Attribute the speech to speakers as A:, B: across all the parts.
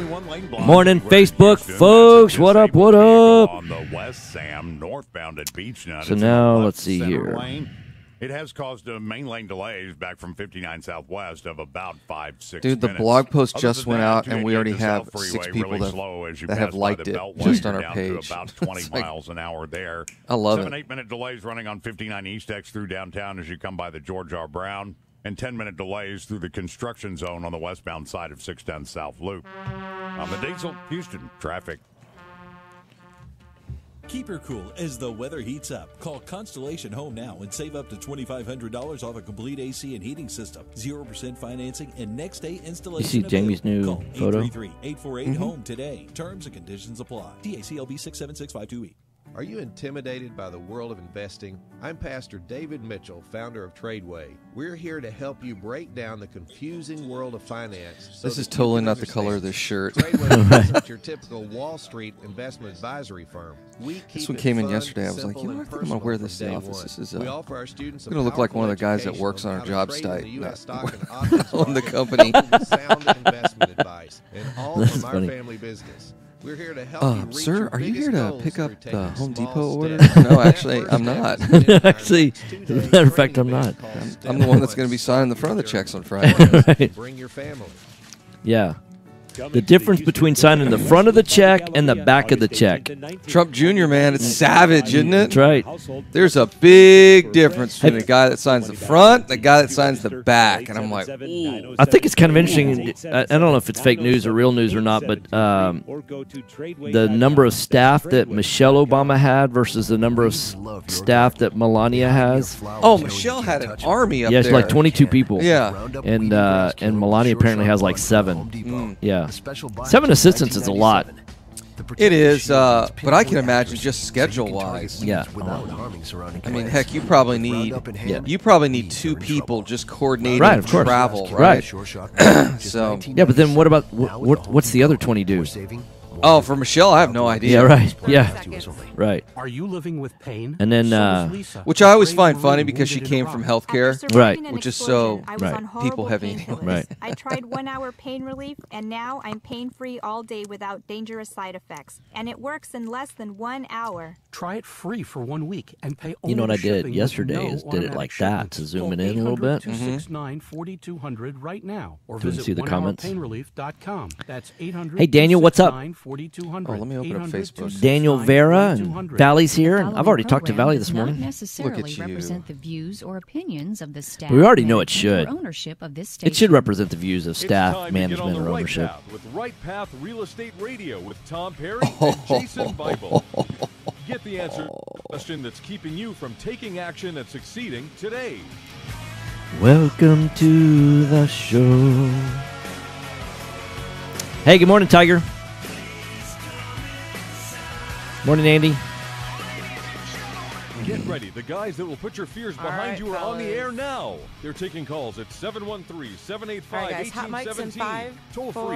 A: Morning, Facebook folks. What up? What up?
B: On the West Sam northbound at Beach Nut.
A: So now let's see here.
B: It has caused main lane delays back from 59 Southwest of about 5-6
C: Dude, the
B: minutes.
C: blog post
B: Other
C: just
B: than
C: went
B: that,
C: out,
B: to
C: and we
B: get
C: already
B: the
C: have
B: South
C: 6
B: Freeway
C: people
B: really slow as you
C: that
B: pass
C: have
B: by
C: liked
B: the
C: it
B: Beltway.
C: just
B: You're
C: on our
B: down
C: page.
B: to about 20
C: It's like,
B: miles an hour there.
C: I love
B: 7
C: it.
B: 8-minute delays running on 59 East X through downtown as you come by the George R. Brown, and 10-minute delays through the construction zone on the westbound side of 610 South Loop. On the Diesel, Houston traffic.
D: Keep her cool as the weather heats up. Call Constellation Home now and save up to $2,500 off a complete AC and heating system. 0% financing and next day installation.
A: You see Jamie's new
D: Call
A: photo?
D: 833-848-HOME today. Terms and conditions apply. TACLB 67652E.
E: Are you intimidated by the world of investing? I'm Pastor David Mitchell, founder of Tradeway. We're here to help you break down the confusing world of finance.
C: This is totally not the color of this shirt.
E: Tradeway isn't your typical Wall Street investment advisory firm.
C: This one came in yesterday. I was like, you know what? I think I'm going to wear this to the office. This is going to look like one of the guys that works on our job site. On the company.
E: Sound investment advice and all
A: This
E: from
A: is
E: our
A: funny.
E: family business. We're here to help you reach
C: Sir,
E: your
C: are you
E: biggest
C: here to
E: goals
C: pick
E: through
C: up the
E: taking
C: Home
E: small
C: Depot order?
E: steps.
C: No, actually, I'm not.
A: Actually, as a matter of fact, I'm not.
C: I'm the one that's going to be signing the front of the checks on Friday.
A: Right.
E: Bring your family.
A: Yeah. The difference between signing the front of the check and the back of the check.
C: Trump Jr., man, it's savage, isn't it?
A: That's right.
C: There's a big difference between the guy that signs the front and the guy that signs the back. And I'm like, ooh.
A: I think it's kind of interesting. I don't know if it's fake news or real news or not, but the number of staff that Michelle Obama had versus the number of staff that Melania has.
C: Oh, Michelle had an army up
A: Yeah,
C: there.
A: it's like 22 people.
C: Yeah.
A: And Melania apparently has like 7. Yeah. 7 assistants is a lot.
C: It is, but I can imagine just schedule-wise.
A: Yeah.
C: I mean, heck, you probably need 2 people just coordinating
A: Right, of course.
C: travel,
A: Right.
C: So,
A: Yeah, but then what about what's the other 20 do?
C: oh, for Michelle, I have no idea.
A: Yeah, right. Yeah, right.
F: Are you living with pain?
A: And then,
F: So is Lisa.
C: Which I always find
F: Brave
C: funny
F: Maroon
C: because she
F: wounded
C: came
F: in
C: from
F: Iraq.
C: healthcare.
A: Right.
C: Which is so people heavy.
A: Right.
G: I tried 1 hour pain relief, and now I'm pain-free all day without dangerous side effects. And it works in less than 1 hour.
F: Try it free for 1 week and pay only
A: You know what I did
F: shipping with
A: yesterday
F: no
A: is did it like
F: automatic
A: that
F: shipments.
A: to zoom
F: Call
A: it in a little bit.
F: 800-269-4200 right now, or
A: Couldn't
F: visit
A: see the comments.
F: onehourpainrelief.com. That's 800.
A: Hey, Daniel, what's up?
F: 4200.
C: Oh, let me open up Facebook.
A: Daniel Vera and Valley's here, and I've already talked to Valley this morning.
C: Look
H: necessarily
C: at you.
H: represent the views or opinions of the staff.
A: We already know it
H: management,
A: should.
H: or ownership of this
A: It should
H: station.
A: represent the views of staff,
I: It's time
A: management,
I: to get on
A: or
I: the right
A: ownership.
I: path with Right Path Real Estate Radio with Tom Perry and Jason Bible. Get the answer to the question that's keeping you from taking action and succeeding today.
A: Welcome to the show. Hey, good morning, Tiger. Morning, Andy.
I: Get ready. The guys that will put your fears behind
J: right,
I: you are on the
J: fellas.
I: air now. They're taking calls at 713-785-1817.
J: All right, guys, hot mics in 5,
I: Toll free
J: 4,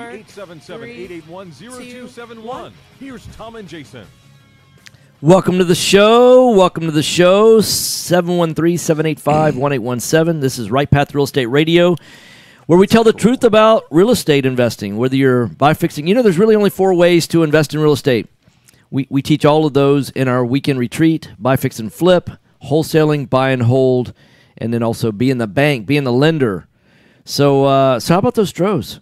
I: 877-881-0271. Here's Tom and Jason.
A: Welcome to the show. Welcome to the show. 713-785-1817. This is Right Path Real Estate Radio, where we tell the truth about real estate investing, whether you're buy, fixing. You know, there's really only 4 ways to invest in real estate. We teach all of those in our weekend retreat: buy, fix, and flip, wholesaling, buy and hold, and then also be in the bank, be in the lender. So how about those Stros?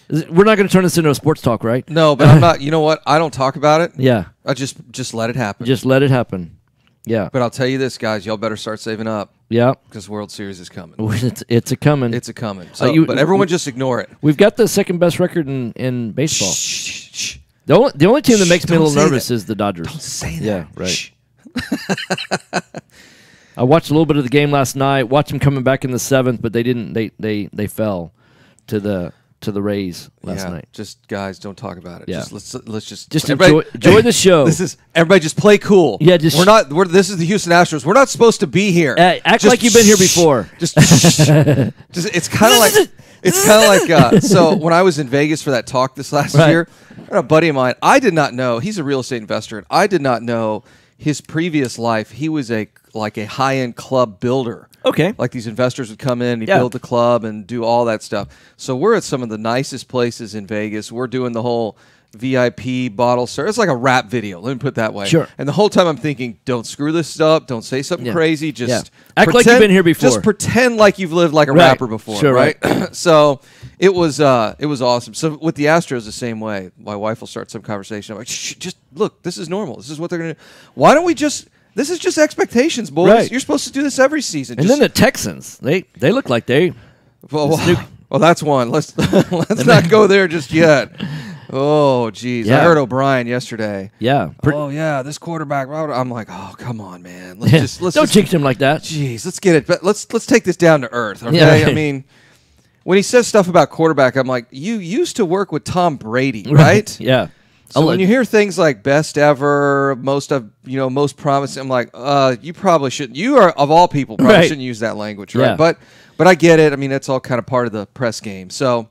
A: We're not going to turn this into a sports talk, right?
C: No, but I'm not. You know what? I don't talk about it.
A: Yeah.
C: I just let it happen.
A: Just let it happen. Yeah.
C: But I'll tell you this, guys. Y'all better start saving up.
A: Yeah.
C: Because World Series is coming.
A: It's a coming.
C: It's a coming. So, but everyone just ignore it.
A: We've got the second best record in baseball.
C: Shh.
A: The only team that makes me a
C: Don't
A: little
C: say
A: nervous
C: that.
A: is the Dodgers.
C: Don't say that.
A: Yeah, right.
C: Shh.
A: I watched a little bit of the game last night. Watched them coming back in the 7th, but they didn't. They fell to the Rays last night.
C: Just guys, don't talk about it.
A: Yeah.
C: Let's just
A: enjoy the show.
C: Everybody just play cool.
A: Yeah,
C: this is the Houston Astros. We're not supposed to be here.
A: Act like you've been here before.
C: Just it's kind of like so when I was in Vegas for that talk this last year, I had a buddy of mine. I did not know he's a real estate investor, and I did not know his previous life. He was a high-end club builder.
A: Okay.
C: Like these investors would come in, he'd
A: Yeah.
C: build the club and do all that stuff. So we're at some of the nicest places in Vegas. We're doing the whole VIP bottle service. It's like a rap video. Let me put it that way.
A: Sure.
C: And the whole time I'm thinking, don't screw this up. Don't say something
A: Yeah.
C: crazy. Just
A: Yeah. Act like you've been here before.
C: Just pretend like you've lived like a
A: Right.
C: rapper before.
A: Sure,
C: right. So it was awesome. So with the Astros the same way. My wife will start some conversation. I'm like, shh, just look. This is normal. This is what they're gonna do. Why don't we just? This is just expectations, boys.
A: Right.
C: You're supposed to do this every season.
A: And then the Texans, they look like they.
C: Well, that's one. Let's not go there just yet. Oh, geez.
A: Yeah.
C: I heard O'Brien yesterday.
A: Yeah.
C: Oh, yeah, this quarterback. I'm like, oh, come on, man. Let's
A: Don't
C: just
A: jinx him like that.
C: Jeez, let's get it. But let's take this down to earth, okay?
A: Yeah, right.
C: I mean, when he says stuff about quarterback, I'm like, you used to work with Tom Brady, right?
A: Yeah.
C: So when you hear things like best ever, most promising, I'm like, you probably shouldn't. You are, of all people, probably
A: Right.
C: shouldn't use that language, right?
A: Yeah.
C: But I get it. I mean, that's all kind of part of the press game. So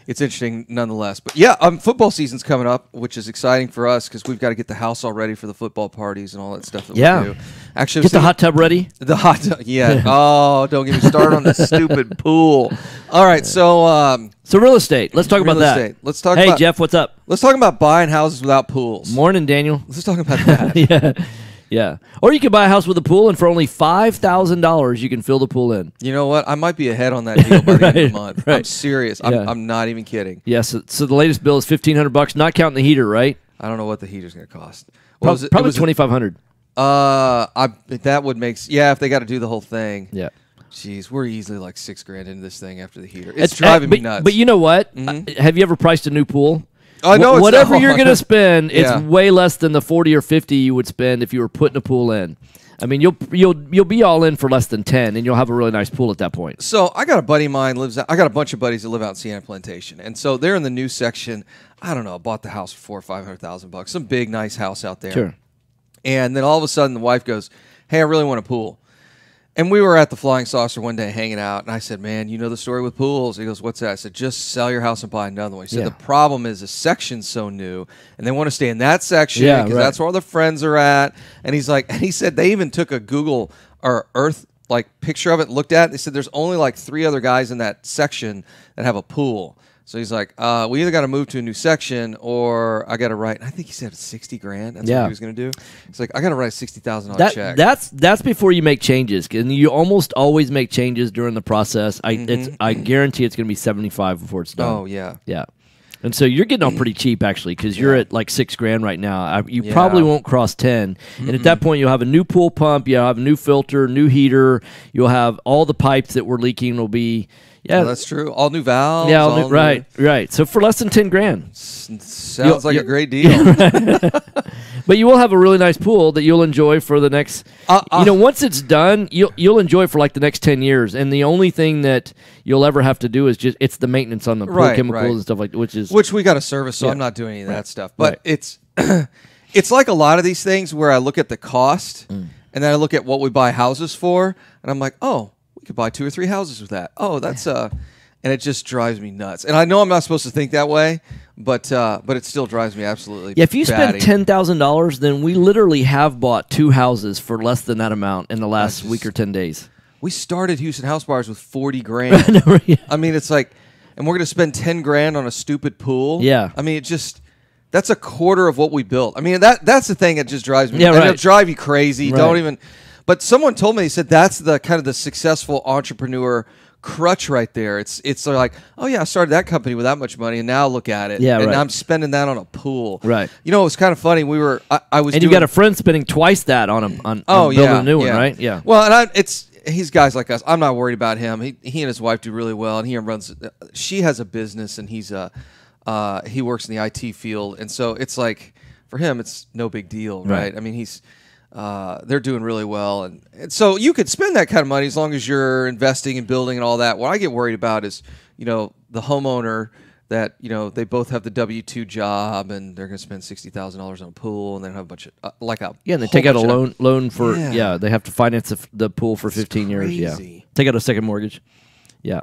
C: it's interesting nonetheless. But yeah, football season's coming up, which is exciting for us because we've got to get the house all ready for the football parties and all that stuff that
A: Yeah.
C: we do. Actually,
A: Get the hot tub ready.
C: The hot tub, yeah. Oh, don't get me started on the stupid pool. All right, so
A: So real estate. Let's talk about
C: real
A: that.
C: estate. Let's talk.
A: Hey,
C: about,
A: Jeff, what's up?
C: Let's talk about buying houses without pools.
A: Morning, Daniel.
C: Let's talk about that.
A: Yeah. Yeah. Or you could buy a house with a pool, and for only $5,000, you can fill the pool in.
C: You know what? I might be ahead on that deal by the end of the month.
A: right.
C: I'm serious.
A: Yeah.
C: I'm not even kidding.
A: Yeah. So the latest bill is $1,500, not counting the heater, right?
C: I don't know what the heater's going to cost. What was it?
A: Probably
C: It was
A: $2,500.
C: that would make if they got to do the whole thing.
A: Yeah.
C: Jeez, we're easily like $6,000 into this thing after the heater. It's driving me nuts.
A: But you know what?
C: Mhm.
A: Have you ever priced a new pool?
C: I know it's
A: whatever
C: not-
A: you're going to spend, it's
C: Yeah.
A: way less than the 40 or 50 you would spend if you were putting a pool in. I mean, you'll be all in for less than 10, and you'll have a really nice pool at that point.
C: So I got a buddy of mine I got a bunch of buddies that live out in Sienna Plantation, and so they're in the new section. I don't know, bought the house for $400,000 or $500,000, some big nice house out there.
A: Sure.
C: And then all of a sudden, the wife goes, "Hey, I really want a pool." And we were at the Flying Saucer one day hanging out, and I said, "Man, you know the story with pools?" He goes, "What's that?" I said, "Just sell your house and buy another one." He said,
A: Yeah.
C: "The problem is the section's so new, and they want to stay in that section
A: Yeah,
C: because
A: right.
C: that's where all their friends are at." And he's like, and he said they even took a Google or Earth picture of it, and looked at it. They said there's only like 3 other guys in that section that have a pool. So he's like, we either got to move to a new section or I got to write. I think he said it's $60,000. That's what he was going to do. He's like, I got to write a $60,000 check.
A: That's before you make changes, and you almost always make changes during the process. I guarantee it's going to be 75 before it's done.
C: Oh yeah,
A: yeah. And so you're getting off pretty cheap actually, because you're at like $6,000 right now. You
C: Yeah.
A: probably won't cross 10, and at that point you'll have a new pool pump, you'll have a new filter, new heater, you'll have all the pipes that were leaking will be. Yeah,
C: well, that's true. All new valves.
A: Yeah,
C: all new,
A: right. So for less than $10,000,
C: sounds like a great deal.
A: But you will have a really nice pool that you'll enjoy for the next. Once it's done, you'll enjoy it for like the next 10 years. And the only thing that you'll ever have to do is it's the maintenance on the pool chemicals and stuff like that, which we
C: got a service, so I'm not doing any of that stuff. But
A: Right.
C: it's like a lot of these things where I look at the cost and then I look at what we buy houses for, and I'm like, oh, we could buy 2 or 3 houses with that. Oh, that's and it just drives me nuts. And I know I'm not supposed to think that way, but it still drives me absolutely.
A: Yeah, if you spend
C: batty.
A: $10,000, then we literally have bought 2 houses for less than that amount in the last week or 10 days.
C: We started Houston House Bars with $40,000. I mean, it's like, and we're going to spend $10,000 on a stupid pool.
A: Yeah.
C: I mean, that's a quarter of what we built. I mean, that's the thing that just drives me.
A: Yeah,
C: and
A: right.
C: It'll drive you crazy.
A: Right.
C: Don't even. But someone told me, he said that's the kind of the successful entrepreneur crutch right there. It's like, oh yeah, I started that company with that much money, and now look at it.
A: Yeah,
C: and
A: right.
C: I'm spending that on a pool.
A: Right.
C: You know, it was kind of funny. I was.
A: And you got a friend spending twice that on building a new one, right? Yeah.
C: Well, and he's guys like us. I'm not worried about him. He and his wife do really well, and she has a business, and he works in the IT field, and so it's like for him, it's no big deal, right? I mean, they're doing really well, and so you could spend that kind of money as long as you're investing and building and all that. What I get worried about is, the homeowner that they both have the W-2 job and they're going to spend $60,000 on a pool, and then have a bunch of
A: and they take out a loan for they have to finance the pool for 15 years. Yeah, take out a second mortgage. Yeah.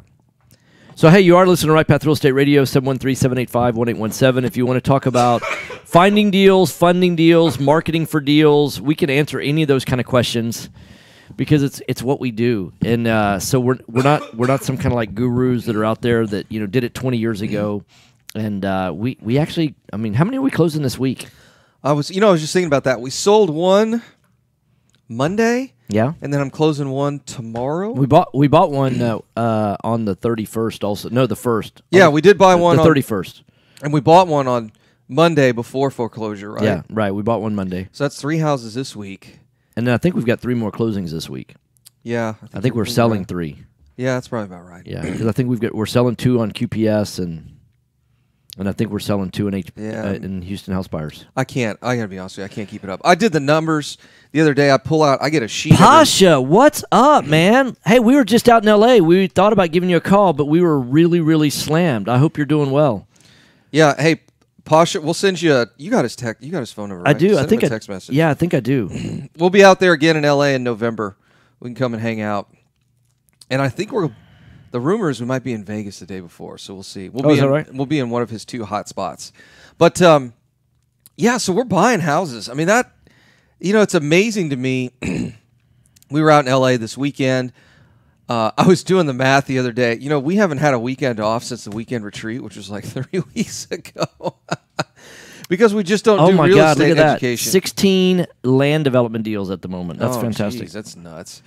A: So, hey, you are listening to Right Path Real Estate Radio, 713-785-1817. If you want to talk about finding deals, funding deals, marketing for deals, we can answer any of those kind of questions. because it's what we do, and so we're not some kind of like gurus that are out there that did it 20 years ago, and we actually, I mean, how many are we closing this week?
C: I was just thinking about that. We sold one Monday.
A: Yeah,
C: and then I'm closing one tomorrow.
A: We bought one on the 31st. Also, no, the 1st.
C: Yeah, we did buy one
A: the
C: on
A: 31st,
C: and we bought one on Monday before foreclosure. Right?
A: Yeah, right. We bought one Monday,
C: so that's 3 houses this week,
A: and then I think we've got 3 more closings this week.
C: Yeah,
A: I think we're selling 3.
C: Yeah, that's probably about right.
A: Yeah, because I think we're selling 2 on QPS and I think we're selling 2 in Houston House Buyers.
C: I gotta be honest with you, I can't keep it up. I did the numbers the other day. I get a sheet.
A: Pasha, what's up, man? Hey, we were just out in L.A. We thought about giving you a call, but we were really, really slammed. I hope you're doing well.
C: Yeah, hey, Pasha, we'll send you you got his phone number, right?
A: I do.
C: Send
A: I think
C: him a text message.
A: Yeah, I think I do.
C: We'll be out there again in L.A. in November. We can come and hang out. And I think the rumor is we might be in Vegas the day before, so we'll see. We'll be in one of his 2 hot spots. But yeah, so we're buying houses. I mean, that it's amazing to me. We were out in LA this weekend. I was doing the math the other day. We haven't had a weekend off since the weekend retreat, which was like 3 weeks ago. Because we just don't do real estate education.
A: 16 land development deals at the moment. That's fantastic.
C: Geez, that's nuts.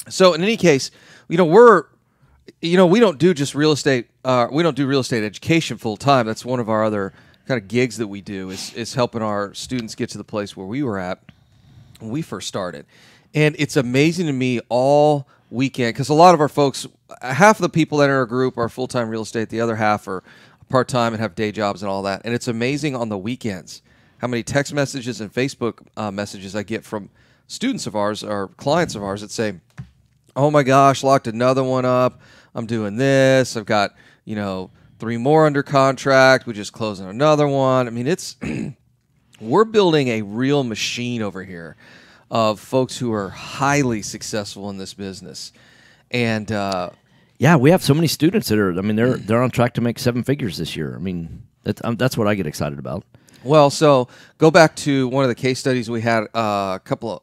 C: So in any case, we don't do just real estate. We don't do real estate education full time. That's one of our other kind of gigs that we do is helping our students get to the place where we were at when we first started. And it's amazing to me all weekend because a lot of our folks, half of the people that are in our group are full-time real estate. The other half are part-time and have day jobs and all that. And it's amazing on the weekends how many text messages and Facebook messages I get from students of ours or clients of ours that say, oh my gosh, locked another one up. I'm doing this. I've got, 3 more under contract. We just closed on another one. I mean, we're building a real machine over here of folks who are highly successful in this business. And
A: yeah, we have so many students that are, I mean, they're on track to make 7 figures this year. I mean, that's what I get excited about.
C: Well, so go back to one of the case studies we had a couple of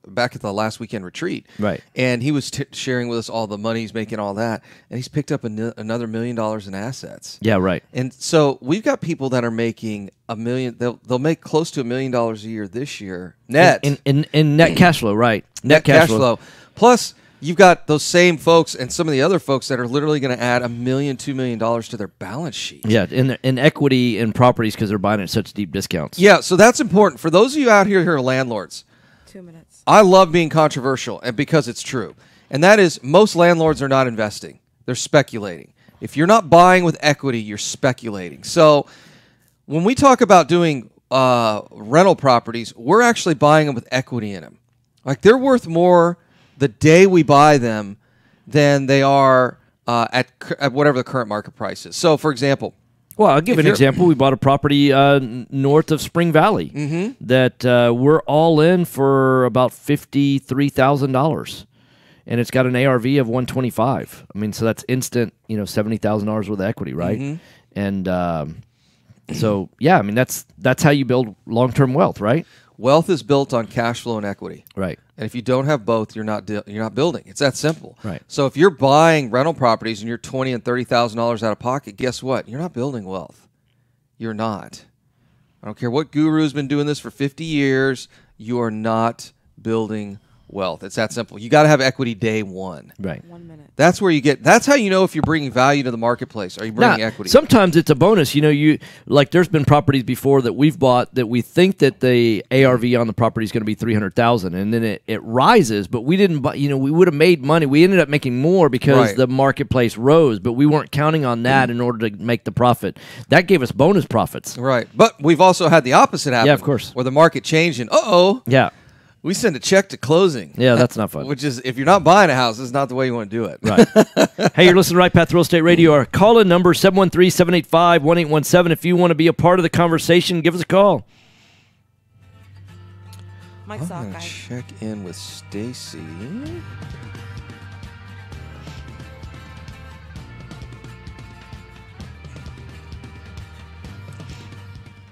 C: back at the last weekend retreat,
A: right?
C: And he was sharing with us all the money he's making, all that, and he's picked up another $1 million in assets.
A: Yeah, right.
C: And so we've got people that are making $1 million. They'll make close to $1 million a year this year net
A: in net cash flow, right? Net cash flow.
C: Plus, you've got those same folks and some of the other folks that are literally going to add $1 million, $2 million to their balance sheet.
A: Yeah, in equity in properties because they're buying at such deep discounts.
C: Yeah, so that's important for those of you out here who are landlords.
J: 2 minutes.
C: I love being controversial, and because it's true, and that is most landlords are not investing; they're speculating. If you're not buying with equity, you're speculating. So when we talk about doing rental properties, we're actually buying them with equity in them. Like they're worth more the day we buy them than they are at whatever the current market price is. So, for example,
A: well, I'll give an example. We bought a property north of Spring Valley that we're all in for about $53,000, and it's got an ARV of $125. I mean, so that's instant, $70,000 worth of equity, right? And so, yeah, I mean, that's how you build long-term wealth, right?
C: Wealth is built on cash flow and equity,
A: right?
C: And if you don't have both, you're not building. It's that simple,
A: right?
C: So if you're buying rental properties and you're $20,000 and $30,000 out of pocket, guess what? You're not building wealth. You're not. I don't care what guru's been doing this for 50 years. You are not building wealth. It's that simple. You got to have equity day one.
A: Right.
J: 1 minute.
C: That's where you get. That's how you know if you're bringing value to the marketplace. Are you bringing equity?
A: Sometimes it's a bonus. You like. There's been properties before that we've bought that we think that the ARV on the property is going to be $300,000, and then it rises. But we didn't buy. We would have made money. We ended up making more because the marketplace rose, but we weren't counting on that in order to make the profit. That gave us bonus profits.
C: Right. But we've also had the opposite happen.
A: Yeah, of course.
C: Where the market changed and
A: yeah.
C: We send a check to closing.
A: Yeah, that's not fun.
C: Which is, if you're not buying a house, it's not the way you want to do it.
A: Right. Hey, you're listening to Right Path Real Estate Radio. Our call-in number, 713-785-1817. If you want to be a part of the conversation, give us a call.
J: Mike's
C: I'm
J: off,
C: going to
J: guys.
C: check in with Stacy.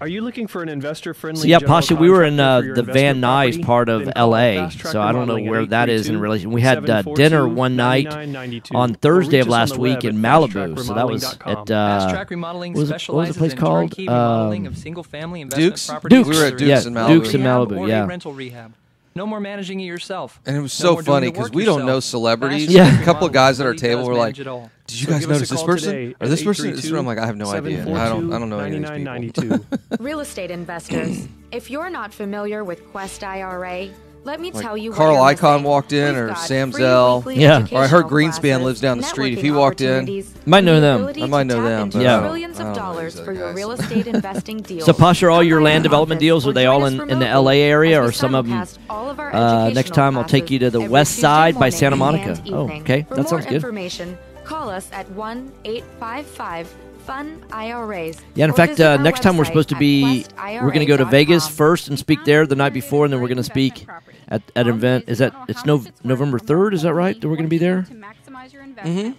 K: Are you looking for an investor-friendly?
A: So yeah,
K: general
A: Pasha, we were in
K: contractor for your
A: the Van
K: investment
A: Nuys
K: property?
A: part of
K: Then call
A: L.A.,
K: Fast Track
A: so I don't know
K: Remodeling at
A: where that is in
K: 832
A: relation. We had dinner one night
K: 742-9992,
A: on
K: or
A: Thursday
K: reach
A: of
K: us on
A: last
K: the
A: week
K: web
A: in
K: at
A: Malibu. So that was
K: fasttrackremodeling.com.
A: at
L: Fast Track Remodeling
A: what was the
L: specializes
A: place
L: in
A: called?
L: turnkey remodeling of single-family investment
C: Dukes?
L: properties.
C: We were at
L: whether
C: Dukes
L: it's
C: in
L: full
C: Malibu.
A: Dukes in
L: rehab
A: Malibu,
L: or
A: yeah.
L: rental rehab. No more managing it yourself.
C: And it was
L: No
C: so
L: more doing
C: funny
L: the
C: because
L: work
C: we don't know
L: yourself.
C: celebrities.
L: Fast
A: Yeah.
L: Track
C: A couple of guys at our
L: Remodeling
C: table
L: does
C: were like,
L: manage it all.
C: "Did you
K: So
C: guys
K: give us
C: notice
K: a
C: this
K: call
C: person
K: today
C: or
K: at
C: this person?" I'm like, I have no idea. I don't know any of these people.
K: 742-9992.
J: Real estate investors, if you're not familiar with Quest IRA, let me
C: Like
J: tell you
C: Carl
J: what you're
C: Icahn
J: missing.
C: walked in,
J: We've
C: or
J: got
C: Sam
J: free
C: Zell.
J: weekly
A: Yeah.
C: Or I heard
J: educational
C: Greenspan
J: classes,
C: lives down the street. If he
J: networking
C: walked in,
J: opportunities,
A: Might know
J: and the
A: them.
J: ability
C: I might
J: to
C: know
J: tap
C: them,
J: into
C: but
A: Yeah.
J: trillions
C: I
J: of
C: don't know
J: dollars
C: these
J: for your
C: guys.
J: real estate investing deals.
A: So, Pasha, are all your
J: Come by
A: land
J: our
A: development
J: office
A: deals,
J: or
A: are they
J: join
A: all
J: us
A: in the
J: remotely
A: LA area,
J: as we
A: or some of them?
J: simulcast all of our
A: Next
J: educational
A: time I'll take you to the
J: classes
A: west
J: every
A: side by
J: Tuesday
A: Santa
J: morning
A: Monica.
J: and
A: Oh,
J: evening.
A: okay.
J: For
A: That sounds
J: more
A: good.
J: information, call us at 1-855-FUN-IRAs.
A: Yeah, in
J: or
A: fact,
J: visit our
A: next time we're
J: website
A: supposed to
J: at
A: be, we're going to go to Vegas
J: questira.com.
A: first and speak there the night before, and then we're going to speak at an event. Is that it's November 3rd? Is that right? That we're going to be there?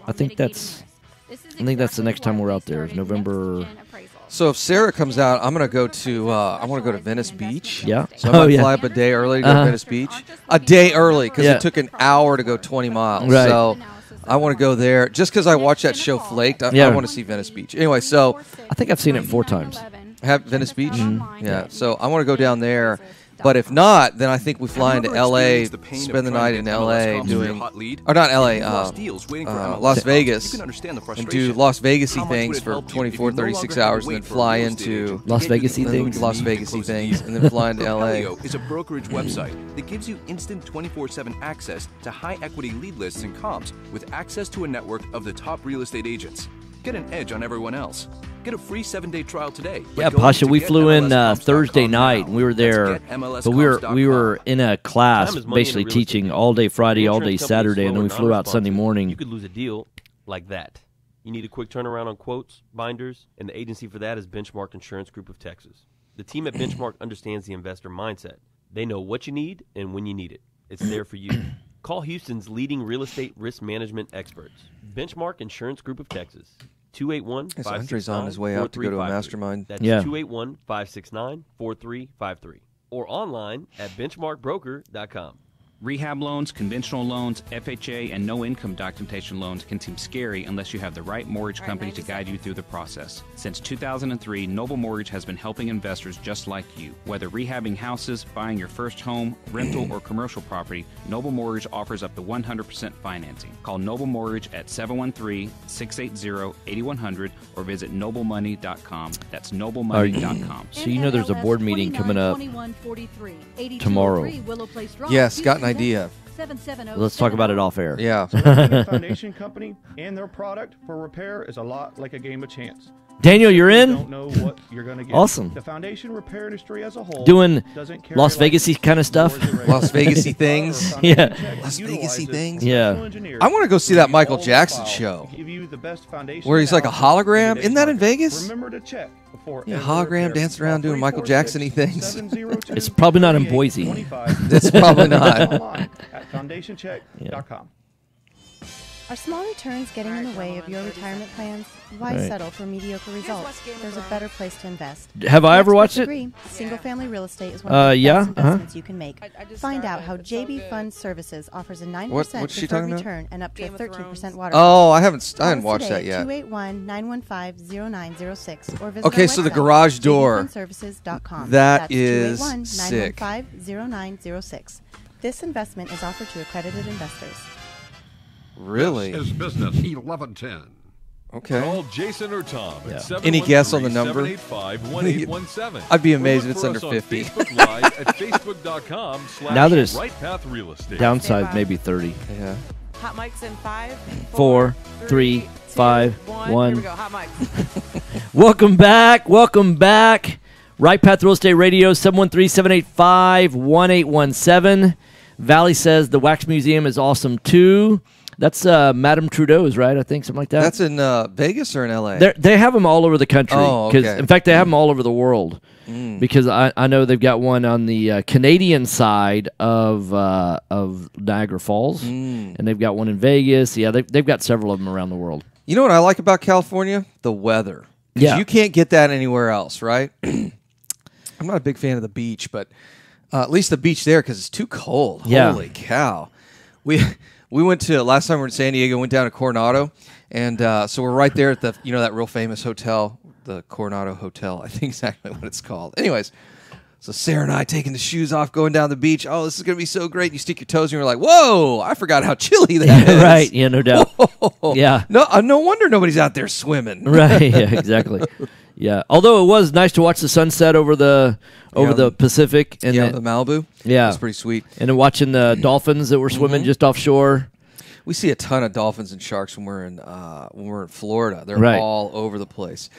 A: I think that's the next time we're out there. Is November.
C: So if Sarah comes out, I'm gonna go to I want to go to Venice Beach.
A: Yeah.
C: So I might fly up a day early to go to Venice Beach. A day early because
A: Yeah.
C: it took an hour to go 20 miles.
A: Right.
C: So I want to go there just because I watched that show Flaked. I want to see Venice Beach. Anyway, so
A: I think I've seen it 4 times.
C: have Venice Beach. Yeah. So I want to go down there. But if not, then I think we fly into L.A., spend the night in L.A. doing, or not L.A., Las Vegas, and do Las Vegas-y things for 24, 36 hours, and then fly into
A: Las Vegas-y things?
C: Las Vegas-y things, and then fly into L.A.
M: Propelio is a brokerage website that gives you instant 24/7 access to high-equity lead lists and comps with access to a network of the top real estate agents. Get an edge on everyone else. Get a free 7-day trial today.
A: Yeah, Pasha, we flew in Thursday night, and we were there, but we were in a class
N: Time is money in
A: basically
N: real estate.
A: teaching all day Friday, all day
N: Insurance companies
A: Saturday, and then we
N: slow or
A: flew out Sunday
N: non-responsive.
A: morning.
N: You could lose a deal like that. You need a quick turnaround on quotes, binders, and the agency for that is Benchmark Insurance Group of Texas. The team at Benchmark understands the investor mindset. They know what you need and when you need it. It's there for you. Call Houston's leading real estate risk management experts. Benchmark Insurance Group of Texas. 281-569-4353.
C: So Andre's on his way out to go to a mastermind.
N: That's
A: Yeah.
N: 281-569-4353. Or online at benchmarkbroker.com.
O: Rehab loans, conventional loans, FHA, and no-income documentation loans can seem scary unless you have the right mortgage company to guide you through the process. Since 2003, Noble Mortgage has been helping investors just like you. Whether rehabbing houses, buying your first home, rental, or commercial property, Noble Mortgage offers up to 100% financing. Call Noble Mortgage at 713-680-8100 or visit noblemoney.com. That's noblemoney.com.
A: So you know there's a board meeting coming up tomorrow.
C: Yes, got an idea.
A: Let's talk about it off air.
C: Yeah.
P: Selecting a foundation company and their product for repair is a lot like a game of chance.
A: Daniel, you're
P: You
A: in?
P: don't know what you're going to get.
A: Awesome.
P: The foundation repair industry as a whole
A: Doing
P: doesn't carry
A: Las Vegas-y kind of stuff.
C: Las Vegas-y things.
A: Yeah.
C: Las Vegas-y things.
A: Yeah.
C: I want to go see that Michael Jackson show where he's like a hologram. Isn't that in Vegas?
P: Remember to check before
C: Yeah, hologram dancing around doing Michael Jackson-y things.
A: It's probably not in Boise.
C: It's probably not.
P: Online at foundationcheck.com.
Q: Are small returns getting in the way of your retirement plans? Why
A: Right.
Q: settle for mediocre results? There's a better place to invest.
A: Have I ever watched it?
Q: Single-family real estate is one of the
A: Yeah,
Q: best investments you can make. Find out how JB Fund Services offers a 9%
C: What's she
Q: deferred
C: talking about?
Q: return and up to a 13% water.
C: Oh, I hadn't watched that yet.
Q: 281-915-0906 or visit
C: Okay,
Q: our
C: so the
Q: website,
C: garage door.
Q: jbfundservices.com.
C: That
Q: That's
C: is
Q: 281-915-0906. This investment is offered to accredited investors.
C: Really?
R: This is Business 1110.
C: Okay.
I: Call Jason or Tom at
C: Any guess on the number?
I: 713-785-1817.
C: I'd be amazed
I: Or
C: if it's
I: look
C: under
I: for us on
C: 50.
I: Facebook Live at facebook.com/RightPathRealEstate.
A: Now that it's
I: Estate.
A: downside, maybe 30.
C: Yeah.
J: Hot mics in 5,
A: 4, 3, 5, 1.
J: Here we go. Hot mics.
A: Welcome back. Welcome back. Right Path Real Estate Radio, 713-785-1817. Valley says the Wax Museum is awesome too. That's Madame Trudeau's, right? I think something like that.
C: That's in Vegas or in L.A.?
A: They have them all over the country.
C: Oh, okay.
A: In fact, they have them all over the world.
C: Mm.
A: Because I know they've got one on the Canadian side of Niagara Falls, and they've got one in Vegas. Yeah, they've got several of them around the world.
C: You know what I like about California? The weather. 'Cause
A: Yeah.
C: you can't get that anywhere else, right? I'm not a big fan of the beach, but at least the beach there because it's too cold.
A: Yeah.
C: Holy cow! We went to last time we were in San Diego. Went down to Coronado, and so we're right there at the that real famous hotel, the Coronado Hotel. I think exactly what it's called. Anyways. So Sarah and I taking the shoes off, going down the beach. Oh, this is going to be so great. You stick your toes and you're like, whoa, I forgot how chilly that is.
A: Right. Yeah, no doubt.
C: Whoa.
A: Yeah.
C: No wonder nobody's out there swimming.
A: Right. Yeah, exactly. Yeah. Although it was nice to watch the sunset over the Pacific. And
C: the Malibu.
A: Yeah.
C: It's pretty sweet.
A: And then watching the dolphins that were swimming just offshore.
C: We see a ton of dolphins and sharks when we're in Florida. They're
A: Right.
C: all over the place.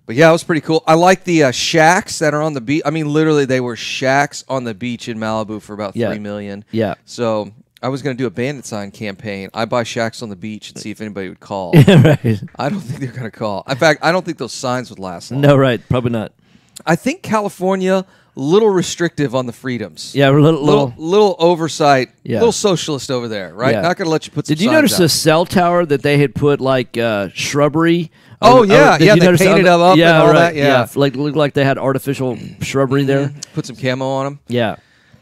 C: But yeah, it was pretty cool. I like the shacks that are on the beach. I mean, literally, they were shacks on the beach in Malibu for about $3 million.
A: Yeah.
C: So I was going to do a bandit sign campaign. I buy shacks on the beach and see if anybody would call.
A: Right.
C: I don't think they're going to call. In fact, I don't think those signs would last long.
A: No, right. Probably not.
C: I think California, little restrictive on the freedoms.
A: Yeah,
C: little oversight.
A: Yeah.
C: Little socialist over there, right?
A: Yeah.
C: Not going to let you put some
A: Did you
C: signs
A: notice
C: out.
A: the cell tower that they had put like shrubbery?
C: Oh, yeah.
A: Did
C: Yeah,
A: you
C: they
A: notice
C: painted
A: that?
C: them up and all
A: right.
C: that, yeah.
A: Like looked like they had artificial shrubbery there.
C: Put some camo on them.
A: Yeah.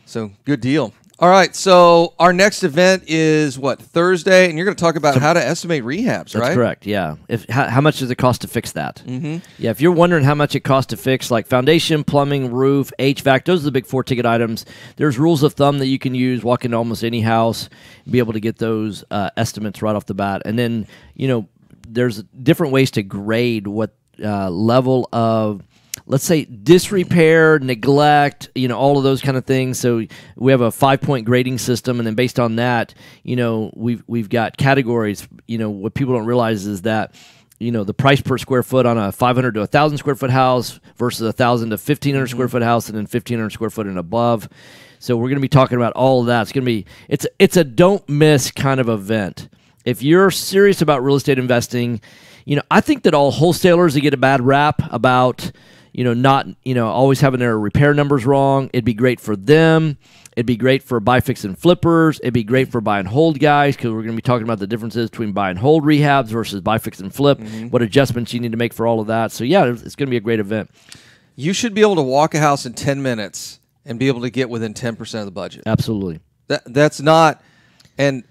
C: So good deal. All right, so our next event is what, Thursday, and you're going to talk about how to estimate rehabs, right?
A: That's correct. Yeah. How much does it cost to fix that?
C: Mhm.
A: Yeah. If you're wondering how much it costs to fix, like foundation, plumbing, roof, HVAC, those are the big 4-ticket items. There's rules of thumb that you can use. Walk into almost any house, be able to get those estimates right off the bat, and then there's different ways to grade what level of, let's say, disrepair, neglect, all of those kind of things. So we have a 5-point grading system, and then based on that, we've got categories. What people don't realize is that the price per square foot on a 500 to 1,000 square foot house versus 1,000 to 1,500 square foot house, and then 1,500 square foot and above. So we're going to be talking about all of that. It's going to be it's a don't miss kind of event. If you're serious about real estate investing, I think that all wholesalers that get a bad rap about not always having their repair numbers wrong. It'd be great for them. It'd be great for buy, fix, and flippers. It'd be great for buy and hold guys because we're going to be talking about the differences between buy and hold rehabs versus buy, fix, and flip. What adjustments you need to make for all of that. So yeah, it's going to be a great event.
C: You should be able to walk a house in 10 minutes and be able to get within 10% of the budget.
A: Absolutely.
C: That's not kind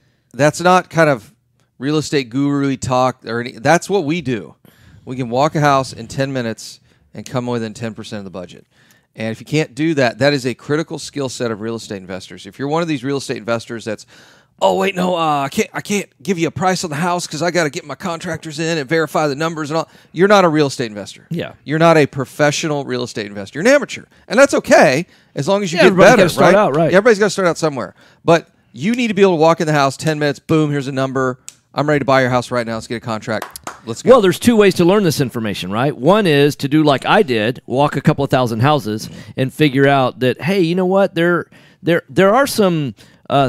C: of real estate guru-y talk or any. That's what we do. We can walk a house in 10 minutes and come within 10% of the budget. And if you can't do that, that is a critical skill set of real estate investors. If you're one of these real estate investors that's, I can't give you a price on the house because I got to get my contractors in and verify the numbers and all. You're not a real estate investor.
A: Yeah.
C: You're not a professional real estate investor. You're an amateur. And that's okay as long as you get
A: everybody's
C: better,
A: gotta start out, right.
C: Yeah, everybody's got to start out somewhere. But you need to be able to walk in the house, 10 minutes, boom, here's a number. I'm ready to buy your house right now. Let's get a contract. Let's go.
A: Well, there's two ways to learn this information, right? One is to do like I did, walk a couple of thousand houses and figure out that, hey, you know what? There are some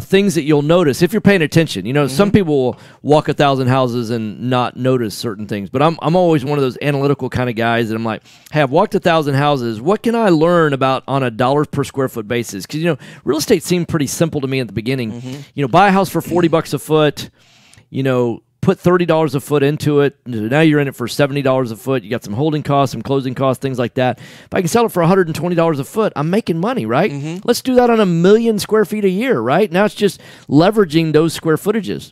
A: things that you'll notice if you're paying attention. Some people will walk 1,000 houses and not notice certain things. But I'm always one of those analytical kind of guys that I'm like, hey, I've walked 1,000 houses. What can I learn about on a dollars per square foot basis? Because, real estate seemed pretty simple to me at the beginning. Buy a house for $40 a foot. Put $30 a foot into it. Now you're in it for $70 a foot. You got some holding costs, some closing costs, things like that. If I can sell it for $120 a foot, I'm making money, right? Let's do that on 1 million square feet a year, right? Now it's just leveraging those square footages.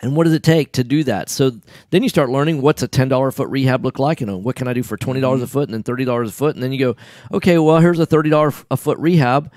A: And what does it take to do that? So then you start learning what's a $10 a foot rehab look like. What can I do for $20 a foot and then $30 a foot? And then you go, okay, well, here's a $30 a foot rehab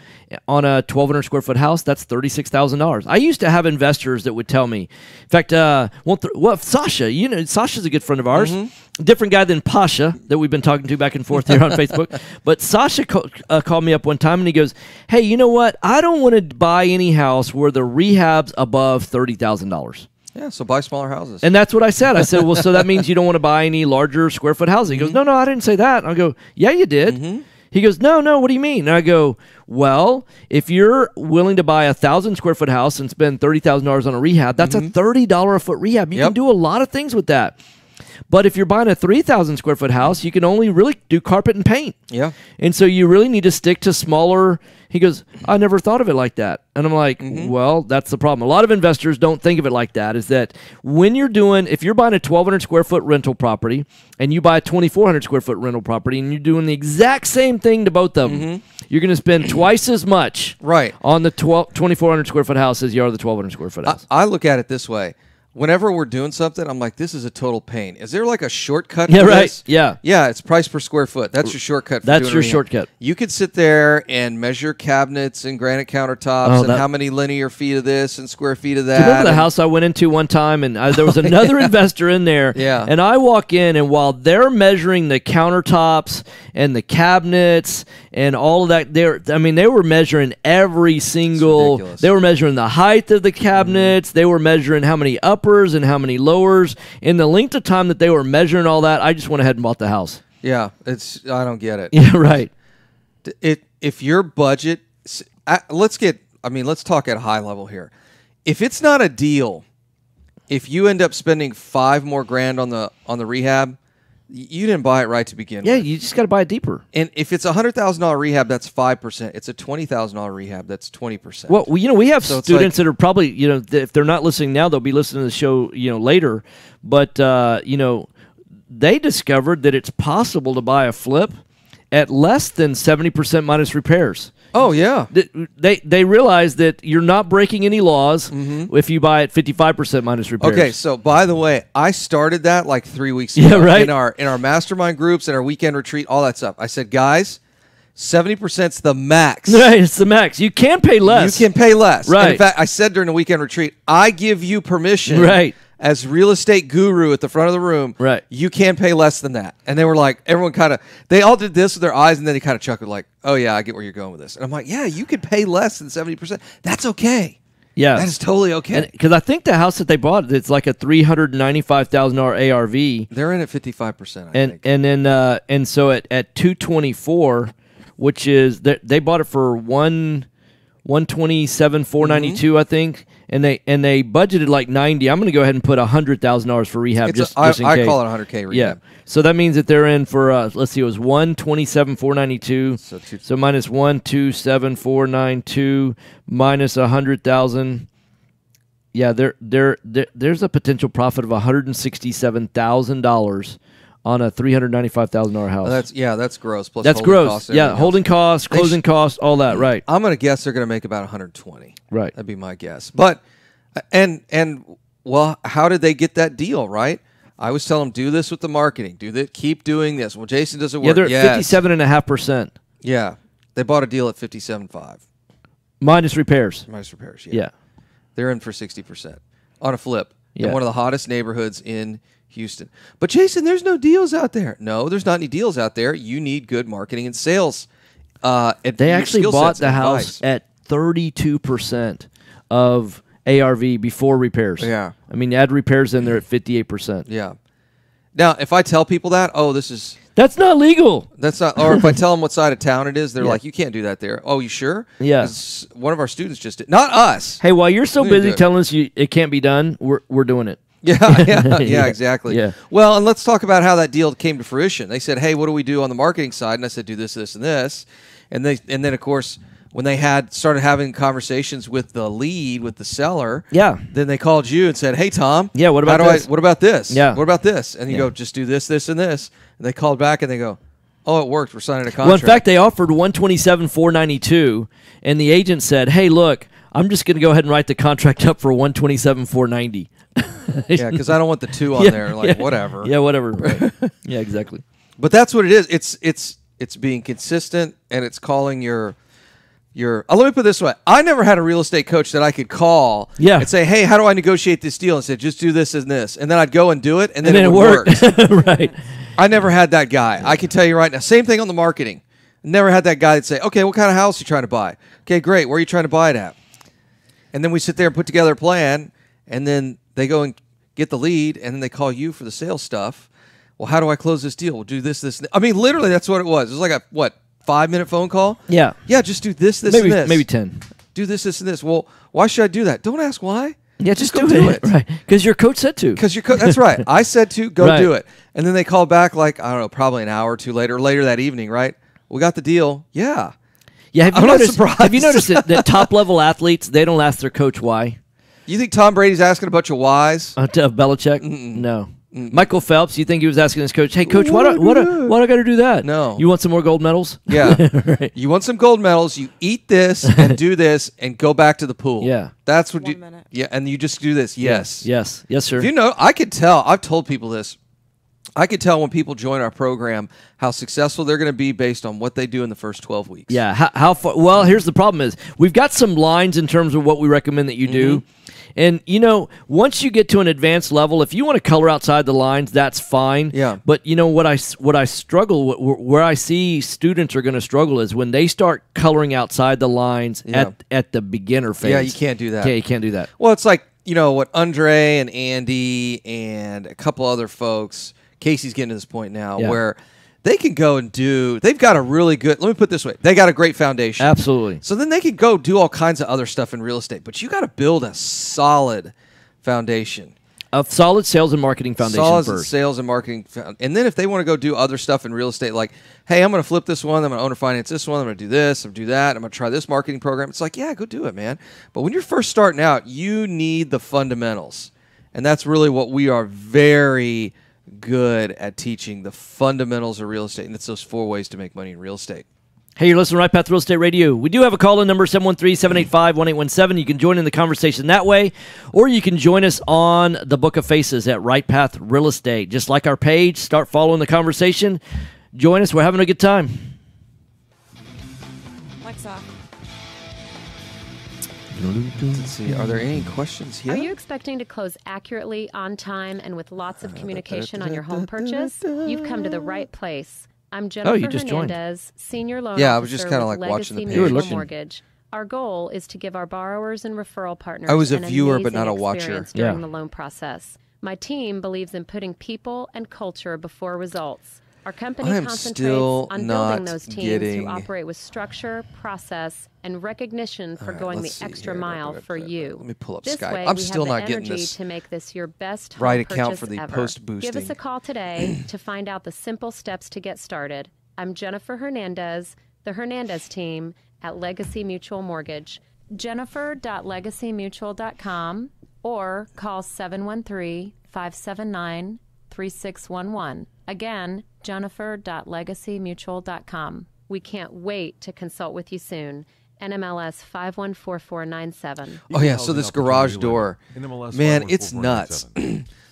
A: on a 1,200 square foot house. That's $36,000. I used to have investors that would tell me, in fact, Sasha, Sasha's a good friend of ours. Different guy than Pasha that we've been talking to back and forth here on Facebook. But Sasha called me up one time and he goes, hey, you know what? I don't want to buy any house where the rehab's above $30,000.
C: Yeah, so buy smaller houses.
A: And that's what I said. I said, well, so that means you don't want to buy any larger square foot houses. He goes, no, I didn't say that. And I go, yeah, you did. He goes, no, what do you mean? And I go, well, if you're willing to buy 1,000 square foot house and spend $30,000 on a rehab, that's a $30 a foot rehab. You can do a lot of things with that. But if you're buying a 3,000 square foot house, you can only really do carpet and paint.
C: Yeah.
A: And so you really need to stick to smaller. He goes, I never thought of it like that. And I'm like, well, that's the problem. A lot of investors don't think of it like that, is that when you're doing, if you're buying a 1,200 square foot rental property and you buy a 2,400 square foot rental property and you're doing the exact same thing to both of them, you're going to spend twice as much on the 2,400 square foot house as you are the 1,200 square foot house.
C: I look at it this way. Whenever we're doing something, I'm like, this is a total pain. Is there like a shortcut for this?
A: Yeah.
C: Yeah, it's price per square foot. That's your shortcut. For
A: That's
C: doing
A: your
C: rehab.
A: shortcut.
C: You could sit there and measure cabinets and granite countertops and how many linear feet of this and square feet of that.
A: Do you remember the house I went into one time, and there was another investor in there, and I walk in, and while they're measuring the countertops and the cabinets and all of that, they were measuring every single, they were measuring the height of the cabinets, they were measuring how many uppers and how many lowers. In the length of time that they were measuring all that, I just went ahead and bought the house.
C: Yeah, I don't get it.
A: Yeah, right.
C: If your budget, let's talk at a high level here. If it's not a deal, if you end up spending $5 more grand on the rehab, you didn't buy it right to begin with.
A: Yeah, you just got to buy it deeper.
C: And if it's a $100,000 rehab, that's 5%. It's a $20,000 rehab, that's 20%.
A: Well, we have students that are probably, if they're not listening now, they'll be listening to the show, later. But, they discovered that it's possible to buy a flip at less than 70% minus repairs.
C: Oh, yeah.
A: They realize that you're not breaking any laws if you buy at 55% minus repairs.
C: Okay, so by the way, I started that like 3 weeks ago.
A: Yeah, right.
C: In our mastermind groups and our weekend retreat, all that stuff. I said, guys, 70%'s the max.
A: Right, it's the max. You can pay less.
C: You can pay less.
A: Right.
C: And in fact, I said during the weekend retreat, I give you permission.
A: Right.
C: As real estate guru at the front of the room,
A: right?
C: You can pay less than that. And they were like, everyone they all did this with their eyes, and then they kind of chuckled like, oh yeah, I get where you're going with this. And I'm like, yeah, you could pay less than 70%. That's okay.
A: Yeah.
C: That is totally okay.
A: Because I think the house that they bought, it's like a $395,000 ARV.
C: They're in at 55%, I think.
A: And then and so at 224, which is they bought it for $127,492, I think. And they budgeted like 90. I'm going to go ahead and put $100,000 for rehab just in case.
C: I call it $100K rehab.
A: Yeah. So that means that they're in for let's see, it was $127,492. So minus $127,492 minus $100,000. Yeah, there's a potential profit of $167,000 on a $395,000 house.
C: That's gross. Plus
A: that's
C: holding
A: gross.
C: Costs,
A: yeah, holding costs, closing costs, all that. Right.
C: I'm going to guess they're going to make about 120.
A: Right.
C: That'd be my guess. But well, how did they get that deal? Right. I was telling them, do this with the marketing. Keep doing this. Well, Jason doesn't work.
A: Yeah, they're at 57.5%.
C: Yeah, they bought a deal at 57.5.
A: Minus repairs.
C: Minus repairs.
A: Yeah.
C: They're in for 60% on a flip in
A: Yeah.
C: one of the hottest neighborhoods in Houston. But Jason, there's no deals out there. No, there's not any deals out there. You need good marketing and sales.
A: They actually bought the house at 32% of ARV before repairs.
C: Yeah.
A: I mean, add repairs in there at 58%.
C: Yeah. Now, if I tell people that,
A: that's not legal.
C: That's not. Or if I tell them what side of town it is, they're like, you can't do that there. Oh, you sure?
A: Yeah.
C: 'Cause one of our students just did. Not us.
A: Hey, while you're so
C: We didn't
A: busy
C: do it.
A: telling us it can't be done, we're doing it.
C: Yeah, exactly.
A: Yeah.
C: Well, and let's talk about how that deal came to fruition. They said, "Hey, what do we do on the marketing side?" And I said, "Do this, this, and this." And then of course, when they started having conversations with the lead, with the seller, then they called you and said, "Hey, Tom,
A: what about this?
C: What about this?
A: Yeah.
C: What about this?" And you
A: Yeah.
C: go, "Just do this, this, and this." And they called back and they go, "Oh, it worked. We're signing a contract."
A: Well, in fact, they offered $127,492, and the agent said, "Hey, look, I'm just going to go ahead and write the contract up for $127,490."
C: Yeah, because I don't want the two on there. Like whatever.
A: Yeah, whatever. Right. Yeah, exactly.
C: But that's what it is. It's being consistent, and it's calling your. Let me put it this way: I never had a real estate coach that I could call and say, "Hey, how do I negotiate this deal?" And say, "Just do this and this," and then I'd go and do it, and then it would work.
A: Right.
C: I never had that guy. I can tell you right now. Same thing on the marketing. Never had that guy that say, "Okay, what kind of house are you trying to buy?" "Okay, great. Where are you trying to buy it at?" And then we sit there and put together a plan, and then they go and get the lead, and then they call you for the sales stuff. Well, how do I close this deal? We'll do this, this. I mean, literally, that's what it was. It was like a 5-minute phone call?
A: Yeah.
C: Yeah, just do this, this,
A: maybe,
C: and this.
A: Maybe 10.
C: Do this, this, and this. Well, why should I do that? Don't ask why.
A: Yeah, just
C: go
A: do it. Right. Because your coach said to.
C: Because your coach, that's right. I said to, go
A: Right.
C: do it. And then they called back like, I don't know, probably an hour or two later that evening, right? We got the deal. Yeah.
A: Yeah, have you
C: I'm not
A: noticed?
C: surprised.
A: Have you noticed that top level athletes they don't ask their coach why?
C: You think Tom Brady's asking a bunch of whys?
A: Of Belichick? No. Michael Phelps, you think he was asking his coach, "Hey, coach, why do I got to do that?
C: No.
A: You want some more gold medals?
C: Yeah.
A: Right.
C: You want some gold medals? You eat this and do this and go back to the pool.
A: Yeah.
C: That's what you. Yeah, and you just do this. Yes.
A: Yes, sir.
C: You know, I could tell. I've told people this. I could tell when people join our program how successful they're going to be based on what they do in the first 12 weeks.
A: Yeah. How far? Well, here's the problem: is we've got some lines in terms of what we recommend that you do. And, you know, once you get to an advanced level, if you want to color outside the lines, that's fine.
C: Yeah.
A: But, you know, what I struggle, where I see students are going to struggle is when they start coloring outside the lines at the beginner phase.
C: Yeah, you can't do that.
A: Yeah, you can't do that.
C: Well, it's like, you know, what Andre and Andy and a couple other folks, Casey's getting to this point now where they can go and they've got a really good, let me put it this way, they got a great foundation.
A: Absolutely.
C: So then they can go do all kinds of other stuff in real estate, but you got to build a solid foundation.
A: A solid sales and marketing foundation
C: Solid
A: first.
C: sales and marketing. And then if they want to go do other stuff in real estate, like, hey, I'm going to flip this one, I'm going to owner finance this one, I'm going to do this, I'm going to do that, I'm going to try this marketing program. It's like, yeah, go do it, man. But when you're first starting out, you need the fundamentals. And that's really what we are very good at teaching, the fundamentals of real estate. And it's those 4 ways to make money in real estate.
A: Hey, you're listening to Right Path Real Estate Radio. We do have a call-in number, 713-785-1817. You can join in the conversation that way, or you can join us on the Book of Faces at Right Path Real Estate. Just like our page, start following the conversation. Join us. We're having a good time.
K: Alexa.
C: Let's see, are there any questions here?
K: Are you expecting to close accurately, on time, and with lots of communication on your home purchase? You've come to the right place. I'm Jennifer Hernandez, Senior Loan Officer
C: I was just kind of
K: with
C: like watching the
K: Legacy
C: page.
K: Mutual Mortgage. Our goal is to give our borrowers and referral partners
C: I was a
K: an
C: viewer, but
K: amazing
C: not a watcher.
K: experience during the loan process. My team believes in putting people and culture before results. Our company
C: I am
K: concentrates
C: still
K: on
C: not
K: building those teams
C: getting-
K: who operate with structure, process, and recognition for
C: All right,
K: going the
C: let's see
K: extra
C: here.
K: mile for you.
C: Let me pull up
K: This
C: Skype.
K: way,
C: I'm
K: we
C: still
K: have
C: not
K: the
C: getting
K: energy
C: this
K: to make this your best
C: right
K: home
C: account
K: purchase
C: for the
K: ever.
C: post-boosting.
K: Give us a call today to find out the simple steps to get started. I'm Jennifer Hernandez, the Hernandez team at Legacy Mutual Mortgage. Jennifer.legacymutual.com or call 713-579-3611. Again, Jennifer.legacymutual.com. We can't wait to consult with you soon. NMLS 514497.
C: Oh, yeah, so this garage door, man, it's nuts.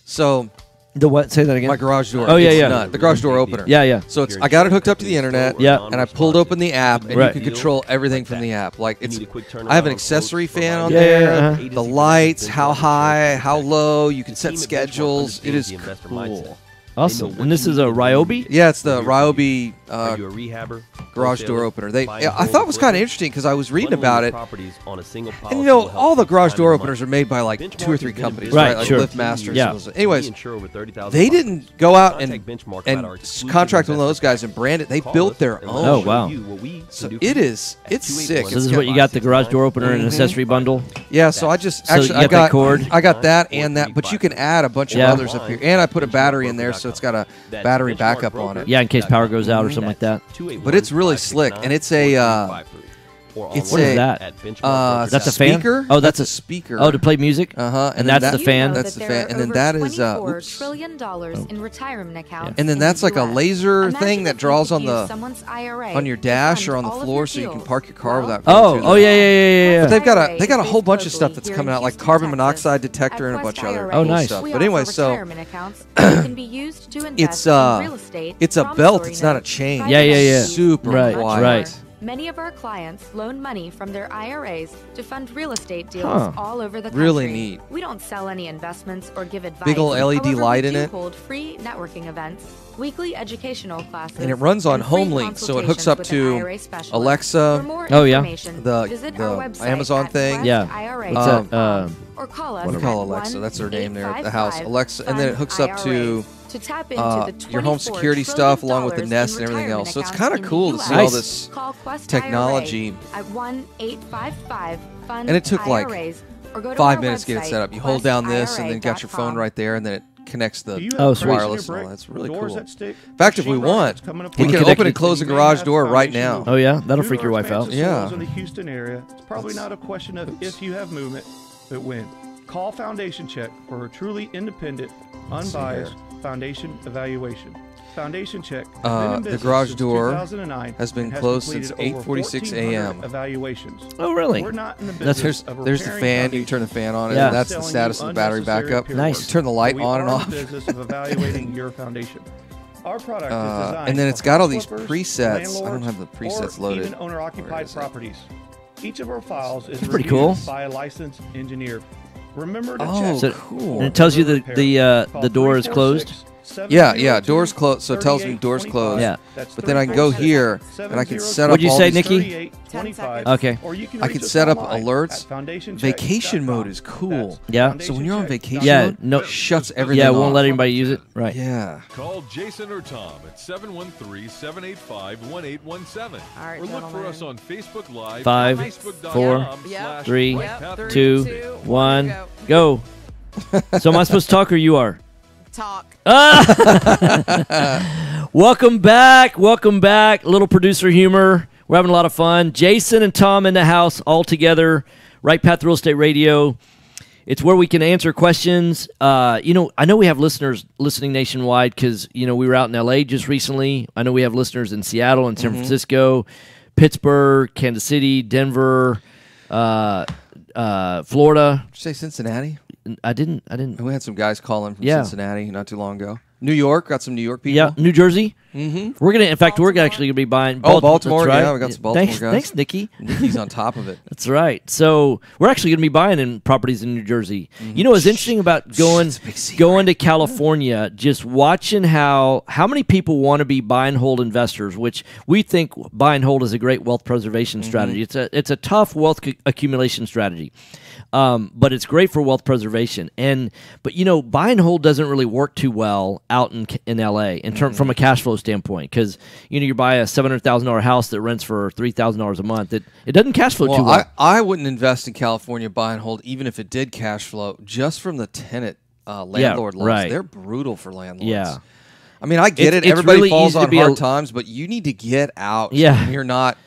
C: So...
A: The what? Say that again.
C: My garage door.
A: Oh, yeah,
C: it's
A: yeah.
C: nuts. The garage door opener.
A: Yeah, yeah.
C: So I got it hooked up to the internet.
A: Yeah.
C: And I pulled open the app, and
A: Right.
C: you can control everything from the app. Like I have an accessory fan on
A: Yeah,
C: there.
A: yeah, uh-huh.
C: The lights, how high, how low. You can set schedules. It is cool.
A: Awesome. And this is a Ryobi?
C: Yeah, it's the Ryobi
N: Are you a rehabber?
C: garage door opener. I thought it was kind of interesting because I was reading about it.
N: Properties on a single
C: And you know, all the garage door openers are made by like 2 or 3 companies, right? Like
A: sure.
C: LiftMasters.
A: Yeah.
C: Anyways, they didn't go out and contract with those guys and brand it. They built their own.
A: Oh, wow.
C: So it's sick.
A: So this is what you got, the garage door opener and accessory bundle?
C: Yeah, so I just
A: So you
C: actually
A: got that cord?
C: I got that and that, but you can add a bunch of
A: Yeah.
C: others up here. And I put a battery in there, so it's got a battery backup on it.
A: Yeah, in case power goes out or something like that.
C: But it's really slick, and it's a it's
A: What is that? That's a fan?
C: speaker.
A: Oh, that's
C: a speaker.
A: Oh, to play music?
C: Uh-huh.
A: And that's the fan?
C: That's the fan. And then that is
G: $24 trillion in retirement accounts.
C: and then that's like a laser thing that draws on the
G: someone's IRA
C: on your dash or on the floor, so you can park your car without.
A: Oh,
C: going through
A: oh,
C: the-
A: yeah, yeah.
C: But they got a whole bunch of stuff that's coming out, like carbon monoxide detector and a bunch of other
A: Oh, nice.
C: stuff.
G: We
C: But anyway,
G: offer
C: so
G: retirement accounts that can be used to invest
C: it's
G: in real estate,
C: it's a
G: promissory
C: belt. It's not a
G: notes,
C: chain.
G: private
A: Yeah, yeah, yeah.
G: equity,
C: Super
A: Right,
G: and much
C: quiet.
A: right.
G: more. Many of our clients loan money from their IRAs to fund real estate deals
C: Huh.
G: all over the country.
C: Really neat.
G: We don't sell any investments or give advice.
C: Big ol' LED
G: However,
C: light
G: we
C: in
G: do
C: it.
G: hold free networking events, weekly educational classes,
C: And it runs on
G: free
C: HomeLink, so it hooks
G: consultations
C: up
G: with an
C: to
G: IRA specialist.
C: Alexa.
G: For more
A: Oh, yeah.
G: information,
C: The
G: visit our website
C: Amazon
G: at
C: thing.
A: Yeah.
G: IRA.
A: What's that?
G: Or call us
C: What do we
G: at
C: call Alexa? That's her name there at the
G: 1-855
C: house. Alexa, and then it hooks up to
G: tap into the
C: your home
G: $24
C: security stuff along with the
G: trillion
C: Nest and everything
G: retirement
C: else. So it's
G: accounts
C: kind
G: in
C: of
G: the
C: cool to
G: US.
C: see all
A: Nice.
C: this
G: Call Quest
C: technology.
G: IRA at 1-855-FUND
C: And it took like
G: IRAs, or go to
C: 5
G: our
C: minutes to get it
G: website,
C: set up. You hold down this, and then got your phone
G: questira.com.
C: right there, and then it connects the
P: Do you have
C: wireless
P: pressure
C: and all. That's really
P: doors
C: cool.
P: that stick?
C: In fact, if we
P: Sheetrock
C: want,
P: that's coming up
C: we
P: with
C: can
P: the
C: open and
P: foundation.
C: close the
P: You may
C: garage
P: have
C: door right
P: foundation
C: now.
P: movement.
A: Oh, yeah? That'll
P: Due
A: freak
P: to
A: your
P: our
A: wife out.
P: expansive
C: Yeah.
P: soils in the Houston area, it's probably not a question of if you have movement, but when. Call Foundation Check for a truly independent, unbiased foundation evaluation. Foundation Check has been in
C: The
P: business
C: garage
P: since
C: door
P: 2009
C: has been
P: and
C: closed since
P: completed over
C: 8:46
P: 1,400
C: a.m.
P: Evaluations.
A: Oh, really?
P: We're not in the
A: That's-
P: business of
C: There's the
P: repairing
C: fan. You can turn the fan on,
A: Yeah.
C: and that's the
P: selling
C: status
P: you
C: of the battery
P: unnecessary
C: backup.
P: repair
A: Nice.
P: work.
C: Turn the light
P: We
C: on and
P: are
C: off.
P: in the business of evaluating your foundation. Our product is designed
C: And then
P: for
C: it's got all these
P: house
C: presets. I don't
P: landlords,
C: have the presets
P: or
C: loaded.
P: even owner-occupied properties. Each of our files is
A: pretty
P: reviewed
A: cool.
P: by a licensed engineer. Remember to
C: Oh,
P: check.
C: cool.
A: And it tells you that the door is closed.
C: Yeah, doors closed. So it tells me doors closed.
A: Yeah.
C: But then I can go here and I can set up.
A: What'd you
C: all
A: say,
C: these-
A: Nikki?
P: 10 seconds.
A: Okay.
P: Or you can
C: I
P: reach
C: can
P: us
C: set up
P: online
C: alerts.
P: at foundationcheck.com.
C: Vacation mode is cool.
A: Yeah.
C: So when you're on vacation
A: Yeah,
C: mode,
A: no-
C: it shuts everything
A: Yeah, it
C: off.
A: won't let anybody use it. Right.
C: Yeah.
I: Call Jason or Tom at 713-785-1817.
S: All right,
I: or look for
S: gentlemen.
I: us on Facebook Live.
A: 5,
I: or Facebook.com
A: 4,
I: slash
A: 3,
I: Right Path
A: 2,
I: Radio.
A: 1, go. So am I supposed to talk or you are?
S: Talk.
A: Welcome back. Welcome back. Little producer humor. We're having a lot of fun. Jason and Tom in the house all together. Right Path Real Estate Radio. It's where we can answer questions. I know we have listeners listening nationwide because, we were out in L.A. just recently. I know we have listeners in Seattle and San Francisco, Pittsburgh, Kansas City, Denver, Florida.
C: Did you say Cincinnati?
A: I didn't.
C: We had some guys calling from
A: Yeah.
C: Cincinnati not too long ago. New York, got some New York people.
A: Yeah, New Jersey.
C: Mm-hmm.
A: We're gonna. In fact, we're actually gonna be buying.
C: Baltimore.
A: That's right.
C: Yeah, we got some Baltimore guys.
A: Thanks, Nikki.
C: Nikki's on top of it.
A: That's right. So we're actually going to be buying in properties in New Jersey. You know what's interesting about going to California? Just watching how many people want to be buy and hold investors, which we think buy and hold is a great wealth preservation strategy. It's a tough wealth accumulation strategy. But it's great for wealth preservation. But buy and hold doesn't really work too well out in LA from a cash flow standpoint, because you buy a $700,000 house that rents for $3,000 a month. It doesn't cash flow too well.
C: I wouldn't invest in California buy and hold, even if it did cash flow, just from the tenant landlord loans.
A: right.
C: They're brutal for landlords.
A: Yeah.
C: I mean, I get it.
A: It's
C: Everybody
A: really
C: falls
A: easy to
C: on
A: be
C: hard times, but you need to get out when you're not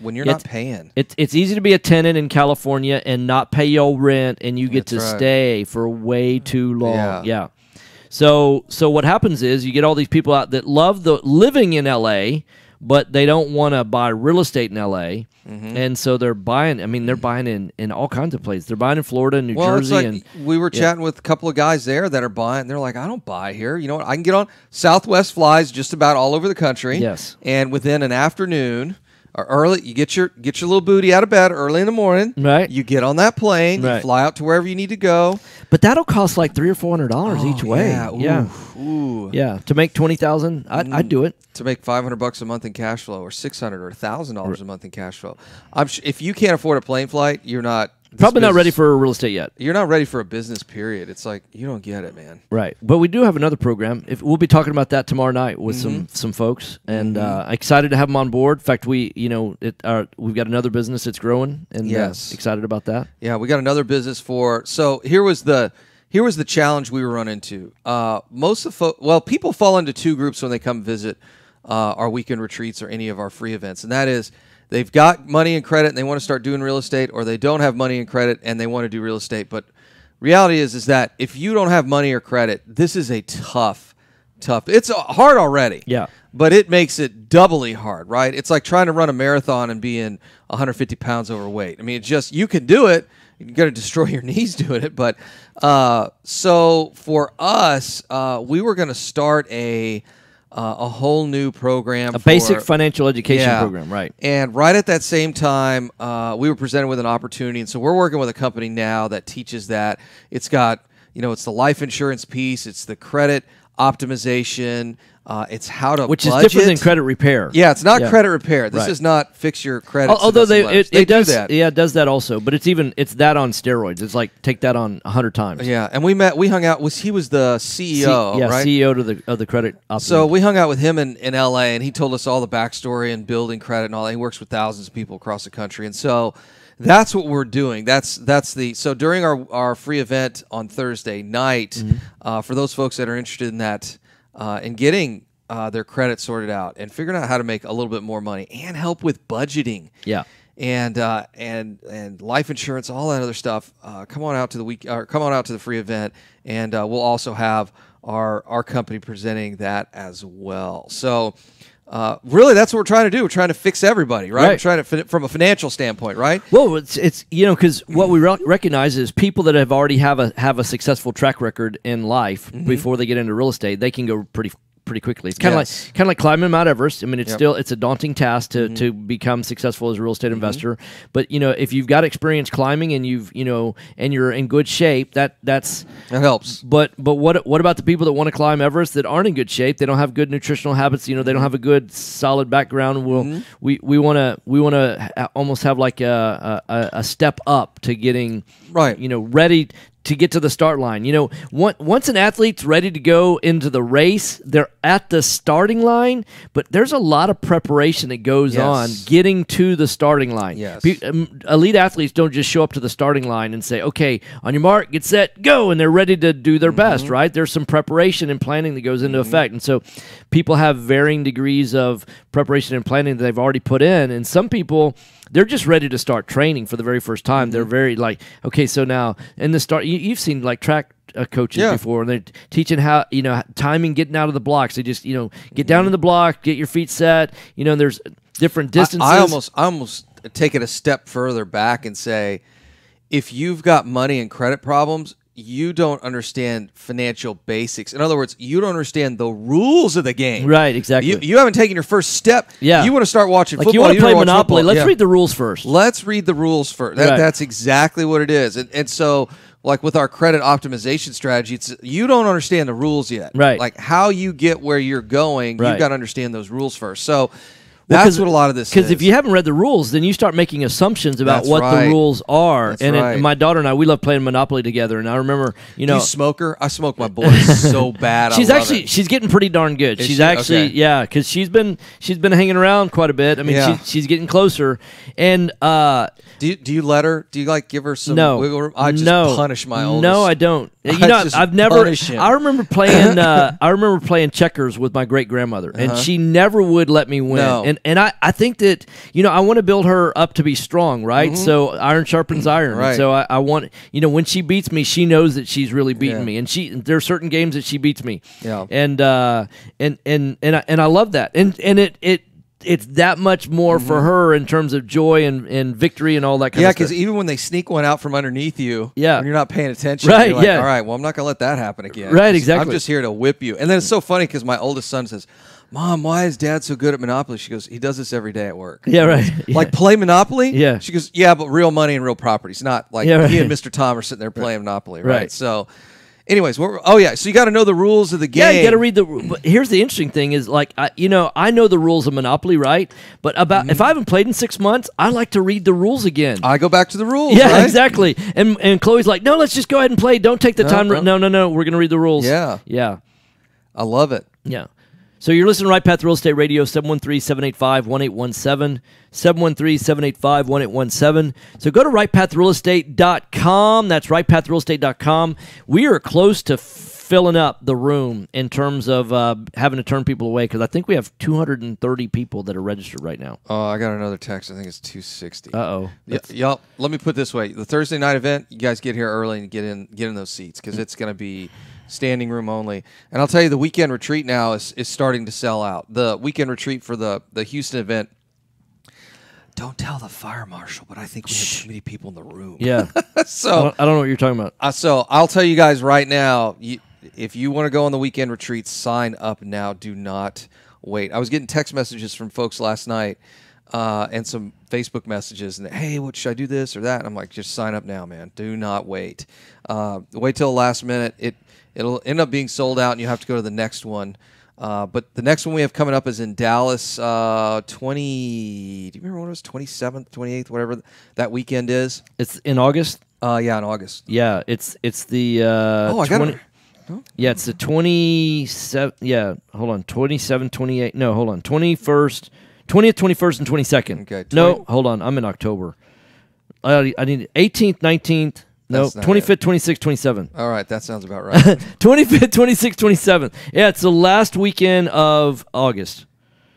C: paying.
A: It's easy to be a tenant in California and not pay your rent, and you get
C: That's
A: to
C: right.
A: stay for way too long.
C: Yeah.
A: So what happens is you get all these people out that love the living in LA, but they don't want to buy real estate in LA. And so they're buying. I mean, they're buying in all kinds of places. They're buying in Florida, New Jersey,
C: it's like we were chatting with a couple of guys there that are buying. They're like, I don't buy here. You know what? I can get on Southwest flies just about all over the country.
A: Yes.
C: And within an afternoon or early, you get your little booty out of bed early in the morning.
A: Right.
C: You get on that plane. You
A: Right.
C: fly out to wherever you need to go.
A: But that'll cost like $300 or $400 each way.
C: Yeah. Ooh.
A: Yeah. To make $20,000, I'd do it.
C: To make $500 a month in cash flow, or $600 or $1,000 a month in cash flow. If you can't afford a plane flight, you're not
A: Probably not ready for real estate yet.
C: You're not ready for a business. Period. It's like you don't get it, man.
A: Right. But we do have another program. We'll be talking about that tomorrow night with some folks, and excited to have them on board. In fact, we've got another business that's growing, and excited about that.
C: Yeah, we got another business so here was the challenge we were run into. Most of people fall into two groups when they come visit our weekend retreats or any of our free events, and that is they've got money and credit and they want to start doing real estate, or they don't have money and credit and they want to do real estate. But reality is that if you don't have money or credit, this is a tough. It's hard already.
A: Yeah.
C: But it makes it doubly hard, right? It's like trying to run a marathon and being 150 pounds overweight. I mean, you can do it. You're going to destroy your knees doing it. But so for us, we were going to start a whole new program.
A: Basic financial education program, right.
C: And right at that same time, we were presented with an opportunity. And so we're working with a company now that teaches that. It's got, it's the life insurance piece. It's the credit optimization. It's how to
A: which
C: budget.
A: is different than credit repair.
C: Yeah, it's not credit repair. This is not fix your credit.
A: Although it does
C: that.
A: Yeah, it does that also. But it's that on steroids. It's like take that on 100 times.
C: Yeah, and we hung out. He was the CEO, right?
A: CEO of the credit optimization.
C: So we hung out with him in LA, and he told us all the backstory and building credit and all that. He works with thousands of people across the country, and so that's what we're doing. So during our free event on Thursday night, for those folks that are interested in that, in getting their credit sorted out and figuring out how to make a little bit more money and help with budgeting.
A: Yeah.
C: And life insurance, all that other stuff. Come on out to the free event, and we'll also have our company presenting that as well. So, really, that's what we're trying to do. We're trying to fix everybody, right? We're trying to from a financial standpoint, right?
A: Well, it's because what we recognize is people that have already have a successful track record in life before they get into real estate, they can go pretty quickly. It's kind of like climbing Mount Everest. I mean, it's a daunting task to become successful as a real estate investor. But if you've got experience climbing and and you're in good shape, that
C: helps.
A: But what about the people that want to climb Everest that aren't in good shape? They don't have good nutritional habits. They don't have a good solid background. We want to almost have like a step up to getting ready to get to the start line. Once an athlete's ready to go into the race, they're at the starting line, but there's a lot of preparation that goes on getting to the starting line.
C: Yes.
A: Elite athletes don't just show up to the starting line and say, okay, on your mark, get set, go, and they're ready to do their best, right? There's some preparation and planning that goes into effect. And so people have varying degrees of preparation and planning that they've already put in, and some people, they're just ready to start training for the very first time. They're very like, okay, so now in the start, you've seen like track coaches before, and they're teaching how, timing, getting out of the blocks. They just, get down in the block, get your feet set. There's different distances.
C: I almost take it a step further back and say, if you've got money and credit problems, you don't understand financial basics. In other words, you don't understand the rules of the game.
A: Right, exactly.
C: You haven't taken your first step.
A: Yeah.
C: You want to start watching football.
A: You want to play Monopoly.
C: Football.
A: Let's read the rules first.
C: Let's read the rules first. That's exactly what it is. And so, like with our credit optimization strategy, you don't understand the rules yet.
A: Right.
C: Like how you get where you're going, you've got to understand those rules first. So that's what a lot of this is.
A: Because if you haven't read the rules, then you start making assumptions about what the rules are. And my daughter and I, we love playing Monopoly together. And I remember,
C: Do you smoke her? I smoke my boys so bad.
A: She's getting pretty darn good. She's actually, because she's been hanging around quite a bit. I mean, she's getting closer. And
C: do you let her? Do you give her some wiggle room? I just punish my oldest.
A: No, I don't. I've never. I remember playing. I remember playing checkers with my great grandmother, and she never would let me win.
C: No.
A: And I think that I want to build her up to be strong, right? So iron sharpens iron.
C: Right.
A: So I want when she beats me, she knows that she's really beating me, and there are certain games that she beats me.
C: Yeah.
A: And I love that, and it's that much more for her in terms of joy and victory and all that kind of stuff.
C: Yeah, because even when they sneak one out from underneath you, when you're not paying attention,
A: right,
C: you're like, all right, well, I'm not going to let that happen again.
A: Right, exactly.
C: I'm just here to whip you. And then it's so funny because my oldest son says, Mom, why is Dad so good at Monopoly? She goes, he does this every day at work.
A: Yeah, right.
C: Like play Monopoly?
A: Yeah.
C: She goes, yeah, but real money and real properties. Not like he and Mr. Tom are sitting there playing Monopoly, right? So anyways, so you got to know the rules of the game.
A: Yeah, you got to read but here's the interesting thing is I know the rules of Monopoly, right? But if I haven't played in 6 months, I like to read the rules again.
C: I go back to the rules.
A: Yeah,
C: right?
A: exactly. And Chloe's like, no, let's just go ahead and play. Don't take the time. No, we're going to read the rules.
C: Yeah.
A: Yeah.
C: I love it.
A: Yeah. So you're listening to Right Path Real Estate Radio, 713-785-1817, 713-785-1817. So go to rightpathrealestate.com. That's rightpathrealestate.com. We are close to filling up the room in terms of having to turn people away because I think we have 230 people that are registered right now.
C: Oh, I got another text. I think it's 260.
A: Uh-oh.
C: Y'all, let me put it this way. The Thursday night event, you guys get here early and get in those seats because it's going to be standing room only. And I'll tell you, the weekend retreat now is starting to sell out. The weekend retreat for the Houston event, don't tell the fire marshal, but I think we have too many people in the room.
A: Yeah.
C: So
A: I don't know what you're talking about.
C: So I'll tell you guys right now, if you want to go on the weekend retreat, sign up now. Do not wait. I was getting text messages from folks last night and some Facebook messages, and hey, what should I do this or that? And I'm like, just sign up now, man. Do not wait. Wait till the last minute. It'll end up being sold out, and you have to go to the next one. But the next one we have coming up is in Dallas, do you remember when it was, 27th, 28th, whatever that weekend is?
A: It's in August?
C: Yeah, in August.
A: Yeah, it's the
C: I got it.
A: Yeah, it's the 27, hold on, 27, 28, no, hold on, 21st, 20th, 21st, and 22nd.
C: Okay.
A: No, hold on, I'm in October. I need 18th, 19th. No, 25th, 26th, 27th.
C: All right, that sounds about right.
A: 25th, 26th, 27th. Yeah, it's the last weekend of August.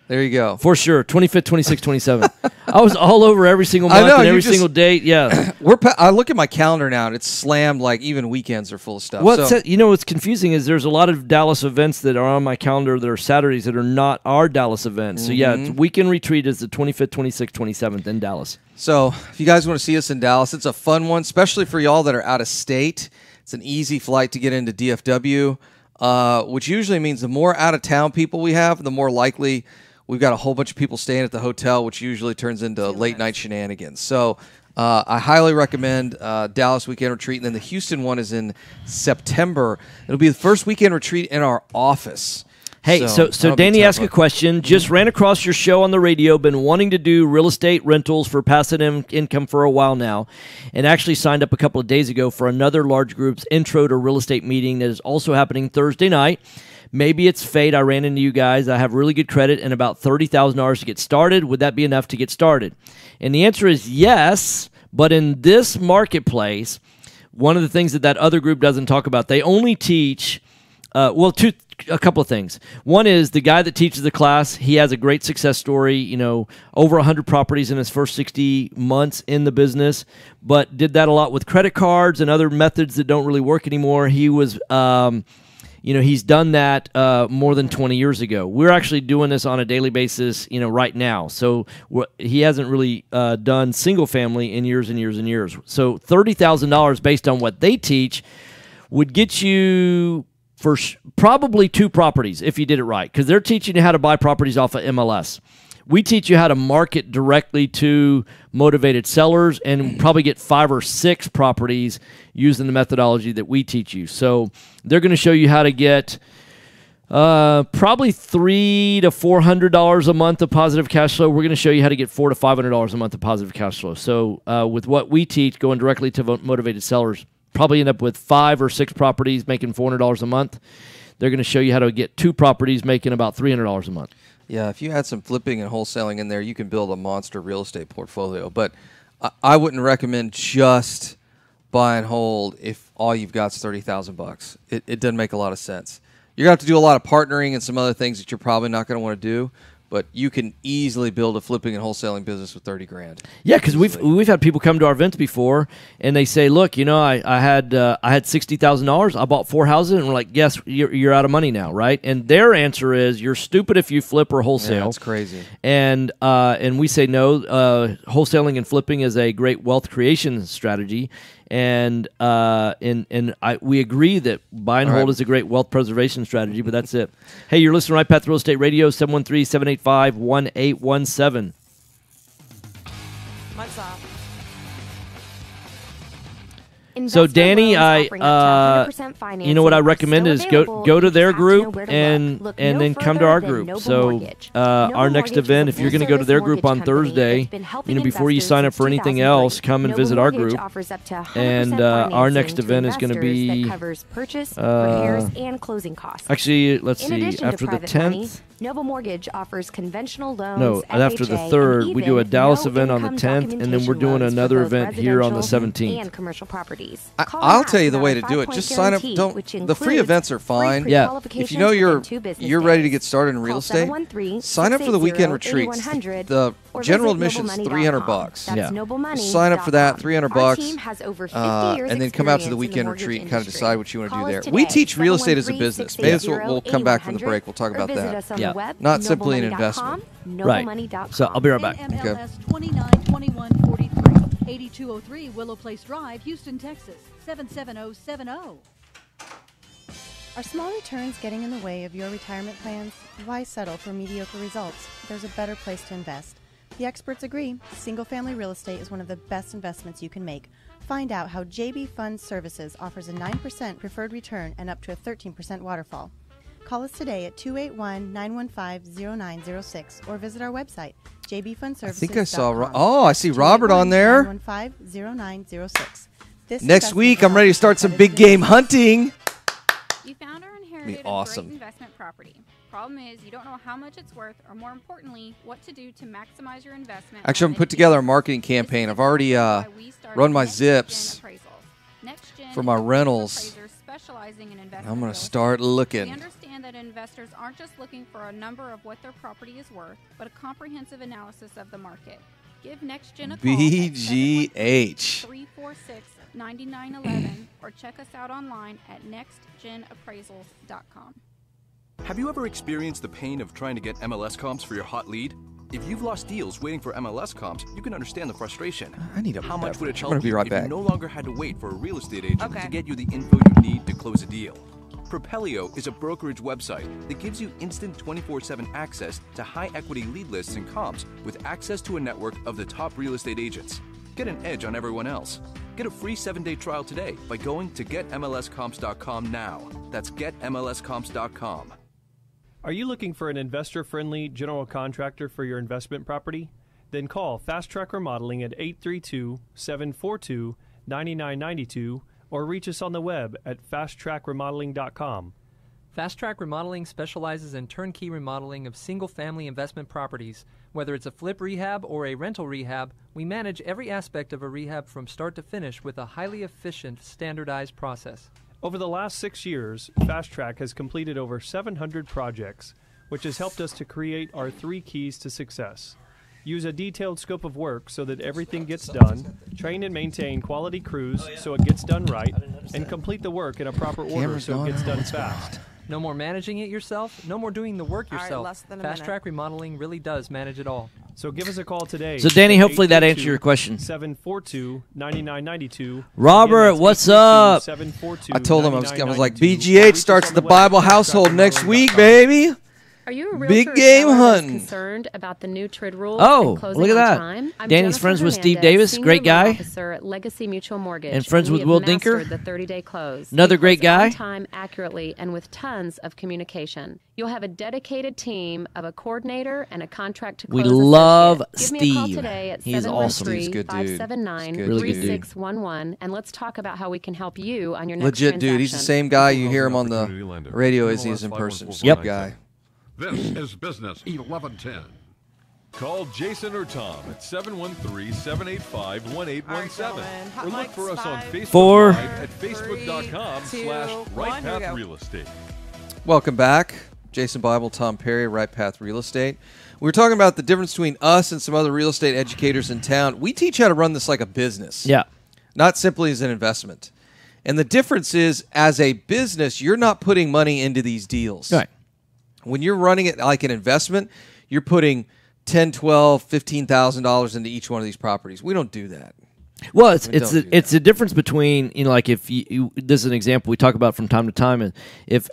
C: There you go.
A: For sure. 25th, 26th, 27th. I was all over every single month and every single date. Yeah.
C: I look at my calendar now, and it's slammed. Like, even weekends are full of stuff.
A: What's confusing is there's a lot of Dallas events that are on my calendar that are Saturdays that are not our Dallas events. So, yeah, weekend retreat is the 25th, 26th, 27th in Dallas.
C: So, if you guys want to see us in Dallas, it's a fun one, especially for y'all that are out of state. It's an easy flight to get into DFW, which usually means the more out-of-town people we have, the more likely we've got a whole bunch of people staying at the hotel, which usually turns into late-night shenanigans. So I highly recommend Dallas Weekend Retreat, and then the Houston one is in September. It'll be the first weekend retreat in our office.
A: Hey, so Danny asked a question. Just ran across your show on the radio. Been wanting to do real estate rentals for passive income for a while now, and actually signed up a couple of days ago for another large group's intro to real estate meeting that is also happening Thursday night. Maybe it's fate. I ran into you guys. I have really good credit and about $30,000 to get started. Would that be enough to get started? And the answer is yes, but in this marketplace, one of the things that other group doesn't talk about, they only teach, a couple of things. One is the guy that teaches the class, he has a great success story, over 100 properties in his first 60 months in the business, but did that a lot with credit cards and other methods that don't really work anymore. He was... he's done that more than 20 years ago. We're actually doing this on a daily basis, right now. So he hasn't really done single family in years and years and years. So $30,000 based on what they teach would get you for probably 2 properties if you did it right, because they're teaching you how to buy properties off of MLS. We teach you how to market directly to motivated sellers and probably get 5 or 6 properties using the methodology that we teach you. So they're going to show you how to get probably $300 to $400 a month of positive cash flow. We're going to show you how to get $400 to $500 a month of positive cash flow. So with what we teach, going directly to motivated sellers, probably end up with 5 or 6 properties making $400 a month. They're going to show you how to get 2 properties making about $300 a month.
C: Yeah, if you had some flipping and wholesaling in there, you can build a monster real estate portfolio. But I wouldn't recommend just buy and hold if all you've got is $30,000. It doesn't make a lot of sense. You're going to have to do a lot of partnering and some other things that you're probably not going to want to do. But you can easily build a flipping and wholesaling business with $30,000.
A: Yeah, because we've had people come to our events before, and they say, "Look, I had $60,000. I bought 4 houses," and we're like, "Yes, you're out of money now, right?" And their answer is, "You're stupid if you flip or wholesale."
C: Yeah, that's crazy.
A: And we say no. Wholesaling and flipping is a great wealth creation strategy. And we agree that buy and hold is a great wealth preservation strategy, but that's it. Hey, you're listening to Right Path Real Estate Radio, 713-785-1817.
J: What's up?
A: So Danny, you know what I recommend is go to their group and then come to our group. So our next event, if you're going to go to their group on Thursday, before you sign up for anything else, come and visit our group. And our next event is going to be actually, let's see, after the 10th.
J: Noble Mortgage offers conventional loans.
A: No, after the 3rd, we do a Dallas event on the 10th, and then we're doing another event here on the 17th.
J: And commercial properties.
C: I'll tell you the way to do it. Just sign up. The free events are fine.
A: Yeah.
C: If you know you're ready to get started in real estate, sign up for the weekend retreats. The general admission is $300.
A: Yeah.
C: Sign up for that, $300, and then come out to the weekend retreat and kind of decide what you want to do there. We teach real estate as a business. Maybe that's what we'll come back from the break. We'll talk about that.
A: Yeah.
C: Not simply an investment.
A: Right. So I'll be right back.
S: Okay. 292143, 8203 Willow Place Drive, Houston, Texas, 77070.
Q: Are small returns getting in the way of your retirement plans? Why settle for mediocre results? There's a better place to invest. The experts agree. Single-family real estate is one of the best investments you can make. Find out how JB Fund Services offers a 9% preferred return and up to a 13% waterfall. Call us today at 281-915-0906 or visit our website, jbfundservices.com.
C: I think I saw... I see Robert on there.
Q: 915-0906.
C: Next week, I'm ready to start some big game hunting.
T: You found or inherited
C: Be awesome.
T: a great investment property. Problem is, you don't know how much it's worth, or more importantly, what to do to maximize your investment.
C: Actually, I'm going to put together a marketing campaign. I've already run my zips for my rentals. I'm going to start looking.
T: We understand that investors aren't just looking for a number of what their property is worth, but a comprehensive analysis of the market. Give NextGen a call
C: BGH.
T: 346-9911 or check us out online at nextgenappraisals.com.
M: Have you ever experienced the pain of trying to get MLS comps for your hot lead? If you've lost deals waiting for MLS comps, you can understand the frustration.
C: I need a
M: How much would it
C: I'm
M: help
C: gonna be right
M: you
C: back.
M: if you no longer had to wait for a real estate agent to get you the info you need to close a deal? Propelio is a brokerage website that gives you instant 24/7 access to high-equity lead lists and comps with access to a network of the top real estate agents. Get an edge on everyone else. Get a free 7-day trial today by going to getmlscomps.com now. That's getmlscomps.com.
U: Are you looking for an investor-friendly general contractor for your investment property? Then call Fast Track Remodeling at 832-742-9992 or reach us on the web at fasttrackremodeling.com.
L: Fast Track Remodeling specializes in turnkey remodeling of single-family investment properties. Whether it's a flip rehab or a rental rehab, we manage every aspect of a rehab from start to finish with a highly efficient, standardized process.
U: Over the last 6 years, Fast Track has completed over 700 projects, which has helped us to create our 3 keys to success. Use a detailed scope of work so that everything gets done, train and maintain quality crews so it gets done right, and complete the work in a proper order so it gets done fast.
L: No more managing it yourself, no more doing the work
V: All right,
L: yourself.
V: less than a
L: Fast
V: minute.
L: Track Remodeling really does manage it all.
U: So give us a call today.
A: So, Danny, hopefully that answered your question.
U: 742-9992.
A: Robert, what's up?
C: I told him I was like, BGH starts the Bible household next week, baby.
K: Are you a
C: Big
K: realtor or
C: game
K: seller that's
C: hunting.
K: concerned about the new TRID rules
A: Oh,
K: and closing
A: look at
K: on
A: that.
K: time? I'm
A: Danny's
K: Jennifer
A: friends with Steve
K: Hernandez,
A: Davis,
K: Senior
A: great
K: Loan
A: guy.
K: Officer at Legacy Mutual Mortgage,
A: And friends
K: we
A: with
K: have
A: Will Dinker.
K: mastered the 30-day close.
A: Another
K: We
A: great
K: close
A: guy.
K: on time, accurately, and with tons of communication. You'll have a dedicated team of a coordinator and a contract to
A: We
K: close
A: love
K: associate. Give me a call
A: Steve.
K: today at
A: He's awesome.
C: Steve's a good dude.
K: 713-579-3611, and let's talk about how we can help you on your next
C: Legit
K: transaction.
C: dude. He's the same guy you hear him on the radio as he is in person. Just a good guy.
R: This is Business 1110.
I: Call Jason or Tom at 713-785-1817 or look for us on Facebook
A: Four.
I: Live at facebook.com/RightPathRealEstate.
C: Welcome back. Jason Bible, Tom Perry, Right Path Real Estate. We were talking about the difference between us and some other real estate educators in town. We teach how to run this like a business.
A: Yeah.
C: Not simply as an investment. And the difference is, as a business, you're not putting money into these deals.
A: Right.
C: When you're running it like an investment, you're putting $10,000, $12,000, $15,000 into each one of these properties. We don't do that.
A: Well, it's
C: We don't do
A: it's the difference between, you know, like if you this is an example we talk about from time to time, and if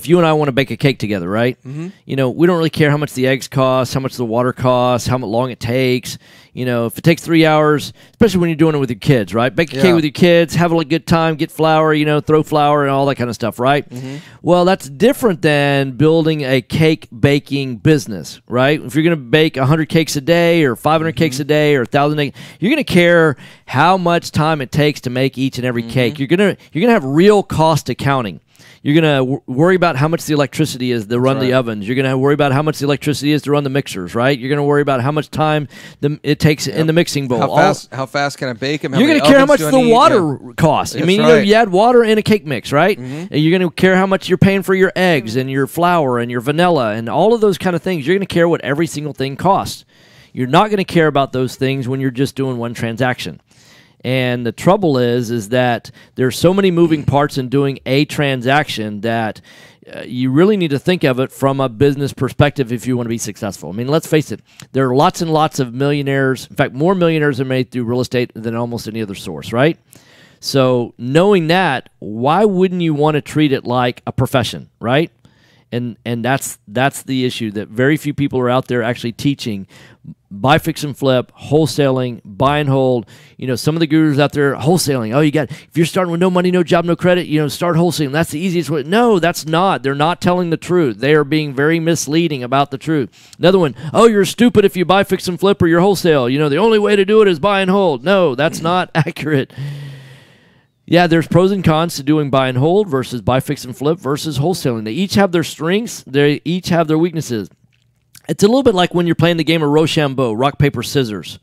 A: you and I want to bake a cake together, right?
C: Mhm.
A: You know, we don't really care how much the eggs cost, how much the water costs, how long it takes. You know, if it takes 3 hours, especially when you're doing it with your kids, right? Bake a cake with your kids, have a good time, get flour, you know, throw flour and all that kind of stuff, right?
C: Mhm.
A: Well, that's different than building a cake baking business, right? If you're going to bake 100 cakes a day or 500 cakes a day or 1,000, you're going to care how much time it takes to make each and every cake. You're going to have real cost accounting. You're going to worry about how much the electricity is to run the ovens. You're going to worry about how much the electricity is to run the mixers, right? You're going to worry about how much time it takes in the mixing bowl.
C: How fast can I bake them?
A: You're going to care how much the water costs. I mean, you add water in a cake mix, right? You're going to care how much you're paying for your eggs and your flour and your vanilla and all of those kind of things. You're going to care what every single thing costs. You're not going to care about those things when you're just doing one transaction. And the trouble is that there's so many moving parts in doing a transaction that you really need to think of it from a business perspective if you want to be successful. I mean, let's face it, there are lots and lots of millionaires. In fact, more millionaires are made through real estate than almost any other source, right? So knowing that, why wouldn't you want to treat it like a profession, right? And that's the issue, that very few people are out there actually teaching buy, fix, and flip, wholesaling, buy and hold. You know, some of the gurus out there, wholesaling. Oh, if you're starting with no money, no job, no credit, you know, start wholesaling. That's the easiest way. No, that's not. They're not telling the truth. They are being very misleading about the truth. Another one, oh, you're stupid if you buy, fix, and flip or you're wholesale. You know, the only way to do it is buy and hold. No, that's not accurate. Yeah, there's pros and cons to doing buy and hold versus buy, fix, and flip versus wholesaling. They each have their strengths. They each have their weaknesses. It's a little bit like when you're playing the game of Rochambeau, rock, paper, scissors.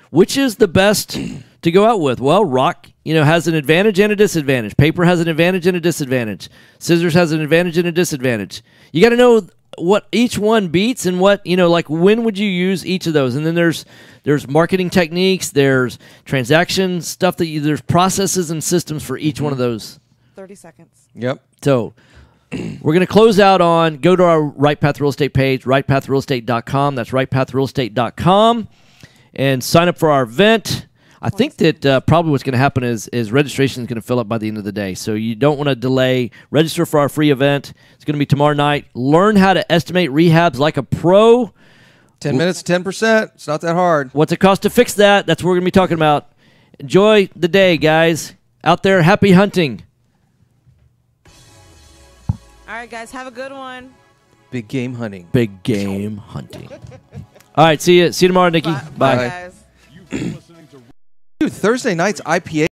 A: Which is the best to go out with? Well, rock, has an advantage and a disadvantage. Paper has an advantage and a disadvantage. Scissors has an advantage and a disadvantage. You got to know what each one beats and what, like when would you use each of those? And then there's marketing techniques, there's transaction stuff, there's processes and systems for each one of those.
B: 30 seconds.
C: Yep.
A: So we're going to close out on, go to our Right Path Real Estate page, rightpathrealestate.com. That's rightpathrealestate.com. And sign up for our event. I think that probably what's going to happen is registration is going to fill up by the end of the day. So you don't want to delay. Register for our free event. It's going to be tomorrow night. Learn how to estimate rehabs like a pro.
C: 10 minutes, 10%. It's not that hard.
A: What's it cost to fix that? That's what we're going to be talking about. Enjoy the day, guys. Out there, happy hunting.
B: All right, guys, have a good one.
C: Big game hunting.
A: Big game hunting. All right, see you tomorrow, Nikki.
B: Bye. Bye, guys.
C: Dude, Thursday night's IPA